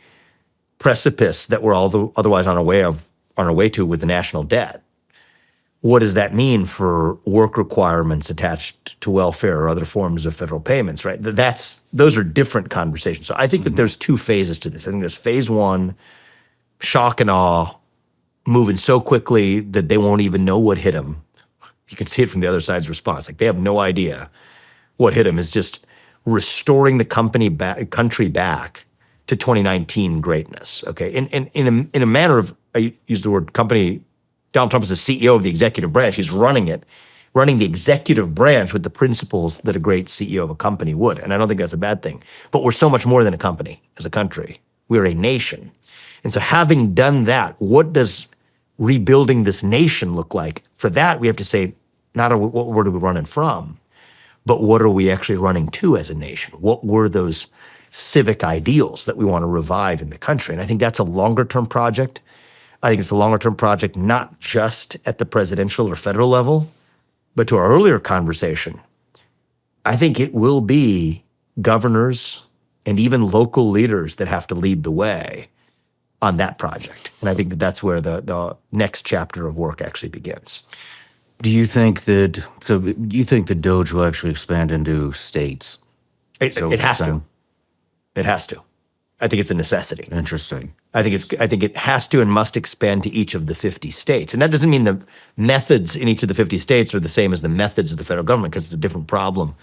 precipice that we're otherwise on our way to with the national debt, what does that mean for work requirements attached to welfare or other forms of federal payments, right? Those are different conversations. So I think that there's two phases to this. I think there's phase one, shock and awe, moving so quickly that they won't even know what hit them. You can see it from the other side's response. Like, they have no idea what hit them. Is just restoring the country back to 2019 greatness. Okay, in a manner of, I use the word company. Donald Trump is the CEO of the executive branch. He's running the executive branch with the principles that a great CEO of a company would. And I don't think that's a bad thing. But we're so much more than a company as a country. We're a nation. And so having done that, what does rebuilding this nation look like? For that, we have to say, not what were we running from, but what are we actually running to as a nation? What were those civic ideals that we want to revive in the country? And I think that's a longer-term project. I think it's a longer-term project, not just at the presidential or federal level, but to our earlier conversation, I think it will be governors and even local leaders that have to lead the way on that project. And I think that that's where the next chapter of work actually begins. Do you think that DOGE will actually expand into states? It has to. It has to. I think it's a necessity. Interesting. I think it has to and must expand to each of the 50 states. And that doesn't mean the methods in each of the 50 states are the same as the methods of the federal government, because it's a different problem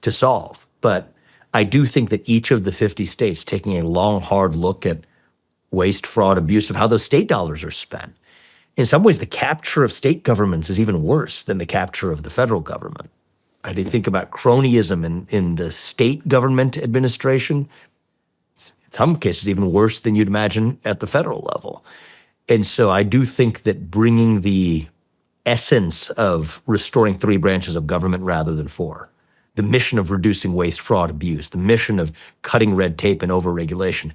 to solve. But I do think that each of the 50 states taking a long, hard look at waste, fraud, abuse, of how those state dollars are spent. In some ways, the capture of state governments is even worse than the capture of the federal government. I think about cronyism in the state government administration. In some cases, even worse than you'd imagine at the federal level. And so I do think that bringing the essence of restoring 3 branches of government rather than 4, the mission of reducing waste, fraud, abuse, the mission of cutting red tape and overregulation,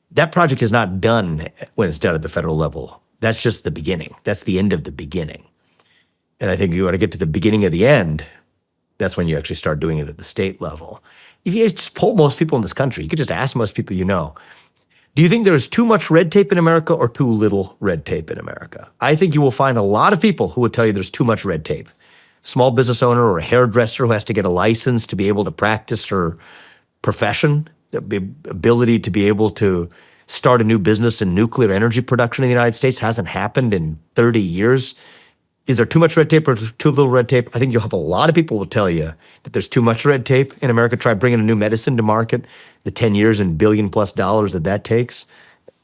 that project is not done when it's done at the federal level. That's just the beginning. That's the end of the beginning. And I think you want to get to the beginning of the end, that's when you actually start doing it at the state level. If you just poll most people in this country, you could just ask most people you know, do you think there is too much red tape in America or too little red tape in America? I think you will find a lot of people who would tell you there's too much red tape. Small business owner or a hairdresser who has to get a license to be able to practice her profession The ability to be able to start a new business in nuclear energy production in the United States hasn't happened in 30 years. Is there too much red tape or too little red tape? I think you'll have a lot of people will tell you that there's too much red tape in America. Try bringing a new medicine to market, the 10 years and $1 billion+ that takes.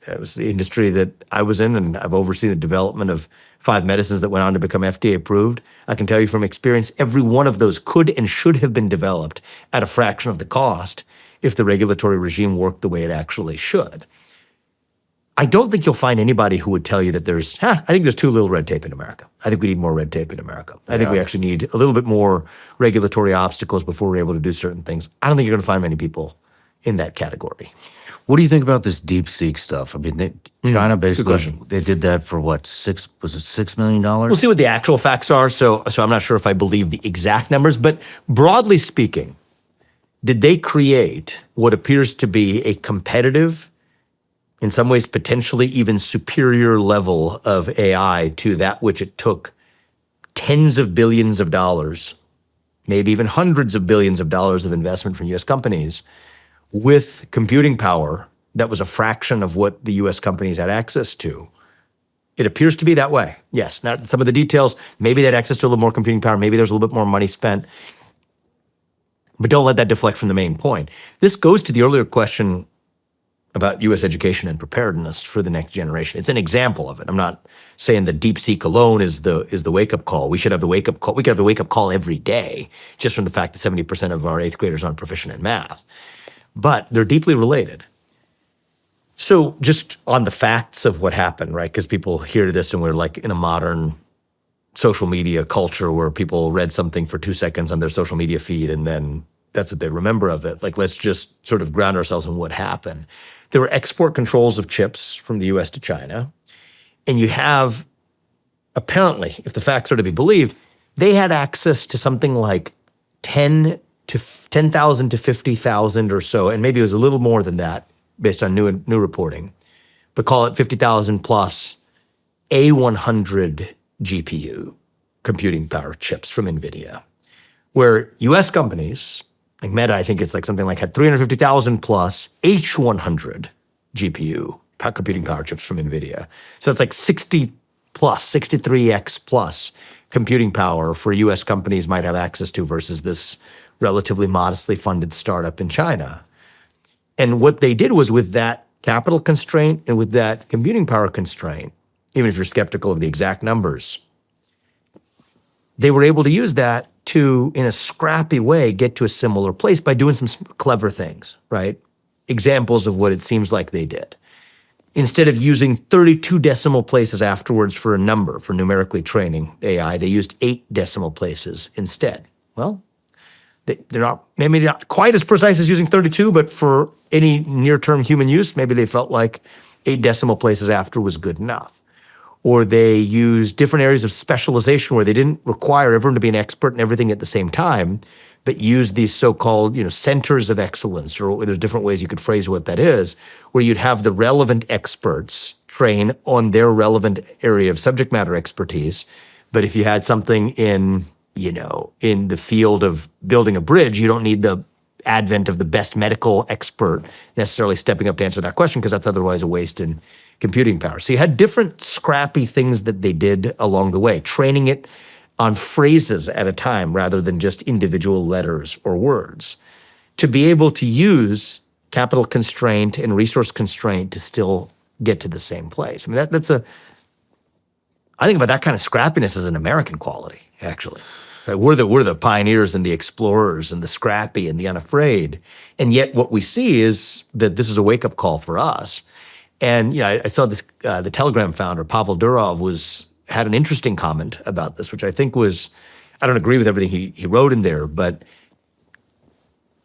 That was the industry that I was in, and I've overseen the development of 5 medicines that went on to become FDA approved. I can tell you from experience, every one of those could and should have been developed at a fraction of the cost if the regulatory regime worked the way it actually should. I don't think you'll find anybody who would tell you that I think there's too little red tape in America. I think we need more red tape in America. I think we actually need a little bit more regulatory obstacles before we're able to do certain things. I don't think you're going to find many people in that category. What do you think about this DeepSeek stuff? I mean, China basically, question. they did that for what, $6 million? We'll see what the actual facts are. So I'm not sure if I believe the exact numbers, but broadly speaking, did they create what appears to be a competitive, in some ways potentially even superior level of AI to that which it took tens of billions of dollars, maybe even hundreds of billions of dollars of investment from US companies with computing power that was a fraction of what the US companies had access to? It appears to be that way. Yes, now some of the details, maybe they had access to a little more computing power, maybe there's a little bit more money spent, but don't let that deflect from the main point. This goes to the earlier question about US education and preparedness for the next generation. It's an example of it. I'm not saying that DeepSeek alone is the wake-up call. We should have the wake-up call. We could have the wake-up call every day, just from the fact that 70% of our 8th graders aren't proficient in math. But they're deeply related. So just on the facts of what happened, right? Because people hear this and we're like in a modern social media culture where people read something for 2 seconds on their social media feed and then that's what they remember of it. Like, let's just sort of ground ourselves in what happened. There were export controls of chips from the US to China. And you have, apparently, if the facts are to be believed, they had access to something like 10,000 to 50,000 or so, and maybe it was a little more than that based on new reporting, but call it 50,000 plus A100 GPU computing power chips from NVIDIA, where US companies, like Meta, I think it's like something like had 350,000 plus H100 GPU computing power chips from NVIDIA. So it's like 60 plus, 63x plus computing power for US companies might have access to versus this relatively modestly funded startup in China. And what they did was with that capital constraint and with that computing power constraint, even if you're skeptical of the exact numbers, they were able to use that to, in a scrappy way, get to a similar place by doing some clever things, right? Examples of what it seems like they did. Instead of using 32 decimal places afterwards for a number, for numerically training AI, they used 8 decimal places instead. Well, they're maybe not quite as precise as using 32, but for any near-term human use, maybe they felt like 8 decimal places after was good enough. Or they used different areas of specialization where they didn't require everyone to be an expert in everything at the same time, but used these so-called, centers of excellence, or there's different ways you could phrase what that is, where you'd have the relevant experts train on their relevant area of subject matter expertise. But if you had something in the field of building a bridge, you don't need the advent of the best medical expert necessarily stepping up to answer that question, because that's otherwise a waste in computing power. So you had different scrappy things that they did along the way, training it on phrases at a time rather than just individual letters or words, to be able to use capital constraint and resource constraint to still get to the same place. I mean, I think about that kind of scrappiness as an American quality, actually. Right? We're the pioneers and the explorers and the scrappy and the unafraid. And yet what we see is that this is a wake-up call for us. And I saw this, the Telegram founder, Pavel Durov, had an interesting comment about this, which I think was, I don't agree with everything he wrote in there, but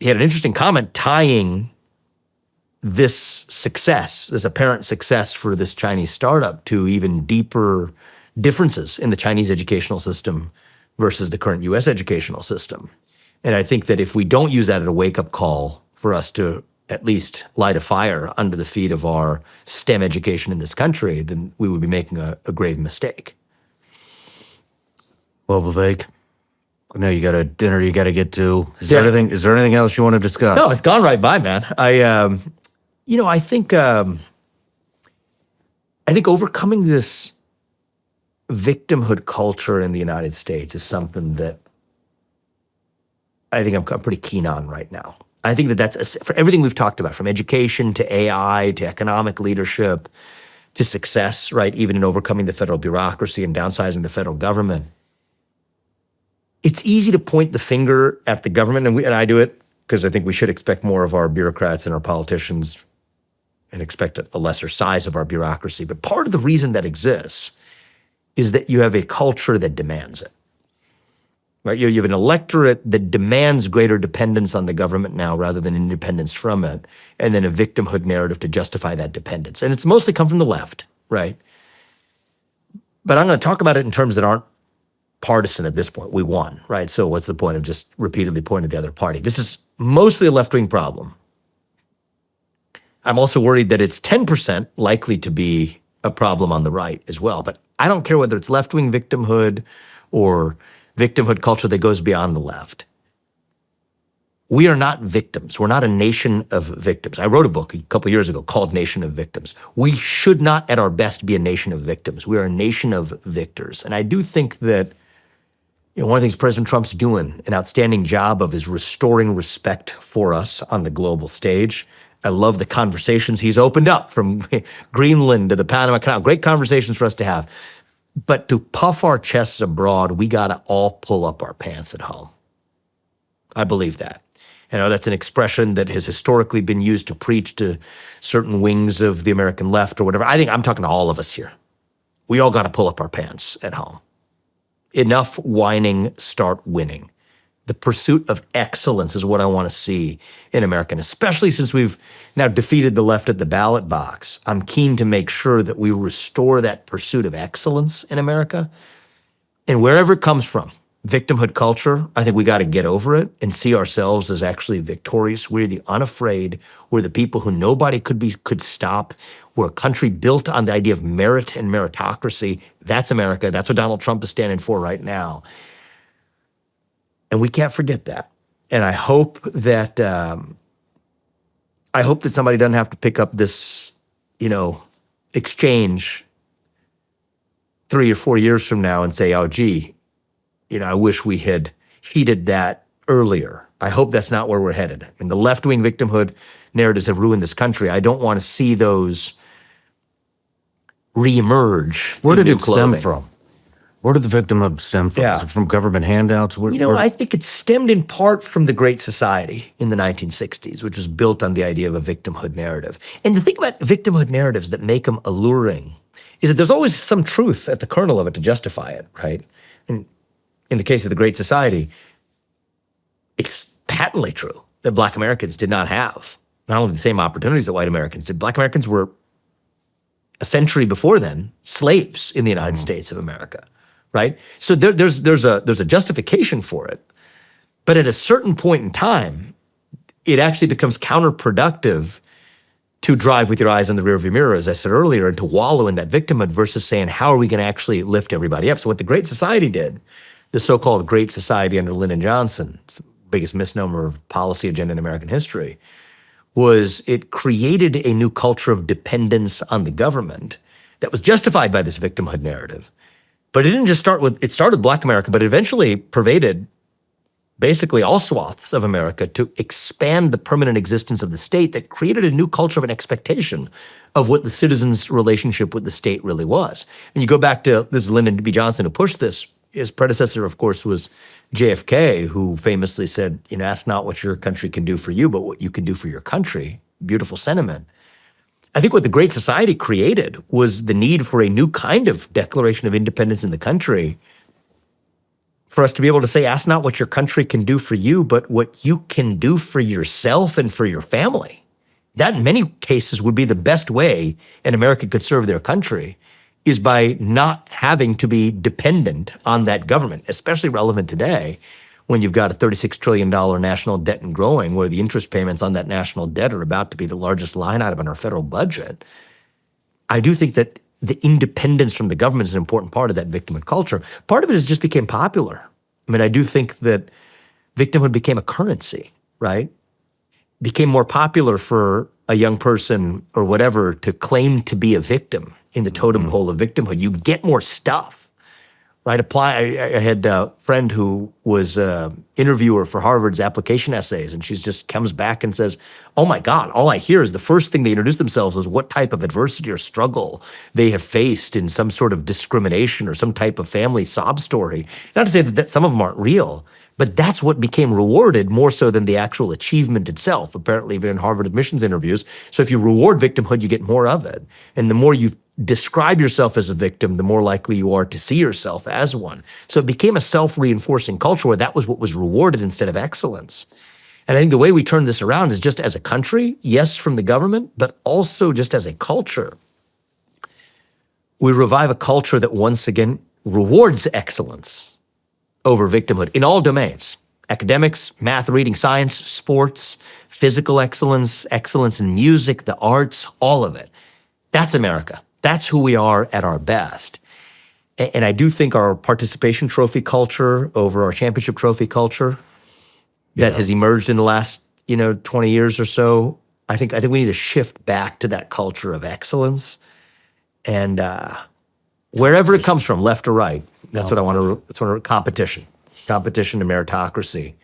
he had an interesting comment tying this success, this apparent success for this Chinese startup, to even deeper differences in the Chinese educational system versus the current US educational system. And I think that if we don't use that as a wake-up call for us to at least light a fire under the feet of our STEM education in this country, then we would be making a grave mistake. Well, Vivek, I know you got a dinner you got to get to. Is Yeah. there anything else you want to discuss? No, it's gone right by, man. I think overcoming this victimhood culture in the United States is something that I think I'm pretty keen on right now. I think that that's for everything we've talked about, from education to AI to economic leadership to success, right? Even in overcoming the federal bureaucracy and downsizing the federal government. It's easy to point the finger at the government, and I do it because I think we should expect more of our bureaucrats and our politicians and expect a lesser size of our bureaucracy. But part of the reason that exists is that you have a culture that demands it. Right? You have an electorate that demands greater dependence on the government now rather than independence from it, and then a victimhood narrative to justify that dependence. And it's mostly come from the left, right? But I'm going to talk about it in terms that aren't partisan at this point. We won, right? So what's the point of just repeatedly pointing to the other party? This is mostly a left-wing problem. I'm also worried that it's 10% likely to be a problem on the right as well. But I don't care whether it's left-wing victimhood or victimhood culture that goes beyond the left. We are not victims. We're not a nation of victims. I wrote a book a couple years ago called Nation of Victims. We should not at our best be a nation of victims. We are a nation of victors. And I do think that one of the things President Trump's doing an outstanding job of is restoring respect for us on the global stage. I love the conversations he's opened up, from Greenland to the Panama Canal. Great conversations for us to have. But to puff our chests abroad, we got to all pull up our pants at home. I believe that. I know that's an expression that has historically been used to preach to certain wings of the American left or whatever. I think I'm talking to all of us here. We all got to pull up our pants at home. Enough whining, start winning. The pursuit of excellence is what I want to see in America, and especially since we've now defeated the left at the ballot box. I'm keen to make sure that we restore that pursuit of excellence in America. And wherever it comes from, victimhood culture, I think we got to get over it and see ourselves as actually victorious. We're the unafraid. We're the people who nobody could stop. We're a country built on the idea of merit and meritocracy. That's America. That's what Donald Trump is standing for right now. And we can't forget that. And I hope that somebody doesn't have to pick up this, exchange 3 or 4 years from now and say, oh, gee, I wish we had heeded that earlier. I hope that's not where we're headed. I mean, the left-wing victimhood narratives have ruined this country. I don't want to see those reemerge. Where did it stem from? Where did the victimhood stem from? Yeah. Is it from government handouts? I think it stemmed in part from the Great Society in the 1960s, which was built on the idea of a victimhood narrative. And the thing about victimhood narratives that make them alluring is that there's always some truth at the kernel of it to justify it, right? And in the case of the Great Society, it's patently true that Black Americans did not have not only the same opportunities that white Americans did. Black Americans were, a century before then, slaves in the United States of America. Right? So there's a justification for it. But at a certain point in time, it actually becomes counterproductive to drive with your eyes in the rearview mirror, as I said earlier, and to wallow in that victimhood versus saying, how are we going to actually lift everybody up? So what the Great Society did, the so-called Great Society under Lyndon Johnson, it's the biggest misnomer of policy agenda in American history, was it created a new culture of dependence on the government that was justified by this victimhood narrative. But it didn't just start with, it started Black America, but it eventually pervaded basically all swaths of America to expand the permanent existence of the state that created a new culture of an expectation of what the citizens' relationship with the state really was. And you go back to, this is Lyndon B. Johnson who pushed this. His predecessor, of course, was JFK, who famously said, ask not what your country can do for you, but what you can do for your country. Beautiful sentiment. I think what the Great Society created was the need for a new kind of declaration of independence in the country, for us to be able to say, ask not what your country can do for you, but what you can do for yourself and for your family. That, in many cases, would be the best way an American could serve their country, is by not having to be dependent on that government, especially relevant today, when you've got a $36 trillion national debt and growing, where the interest payments on that national debt are about to be the largest line item in our federal budget. I do think that the independence from the government is an important part of that victimhood culture. Part of it just became popular. I mean, I do think that victimhood became a currency, right? Became more popular for a young person or whatever to claim to be a victim in the totem pole of victimhood. You get more stuff. Right, I had a friend who was an interviewer for Harvard's application essays, and she just comes back and says, "Oh my God, all I hear is the first thing they introduce themselves is what type of adversity or struggle they have faced in some sort of discrimination or some type of family sob story." Not to say that some of them aren't real, but that's what became rewarded more so than the actual achievement itself, apparently, even in Harvard admissions interviews. So if you reward victimhood, you get more of it. And the more you describe yourself as a victim, the more likely you are to see yourself as one. So it became a self-reinforcing culture where that was what was rewarded instead of excellence. And I think the way we turn this around is just as a country, yes, from the government, but also just as a culture. We revive a culture that once again rewards excellence over victimhood in all domains: academics, math, reading, science, sports, physical excellence, excellence in music, the arts, all of it. That's America. That's who we are at our best. And I do think our participation trophy culture over our championship trophy culture that has emerged in the last, 20 years or so, I think we need to shift back to that culture of excellence. And wherever it comes from, left or right, that's what I want to, competition and meritocracy.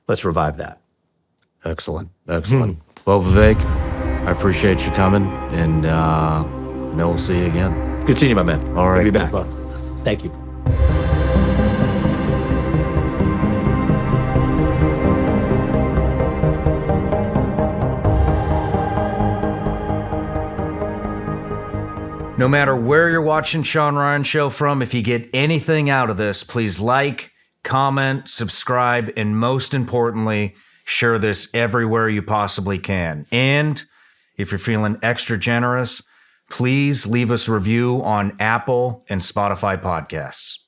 Let's revive that. Excellent. Well, Vivek, I appreciate you coming, and I know we'll see you again. Good seeing you, my man. All right. Good to be back. Thank you. No matter where you're watching Shawn Ryan Show from, if you get anything out of this, please like, comment, subscribe, and most importantly, share this everywhere you possibly can. And if you're feeling extra generous, please leave us a review on Apple and Spotify podcasts.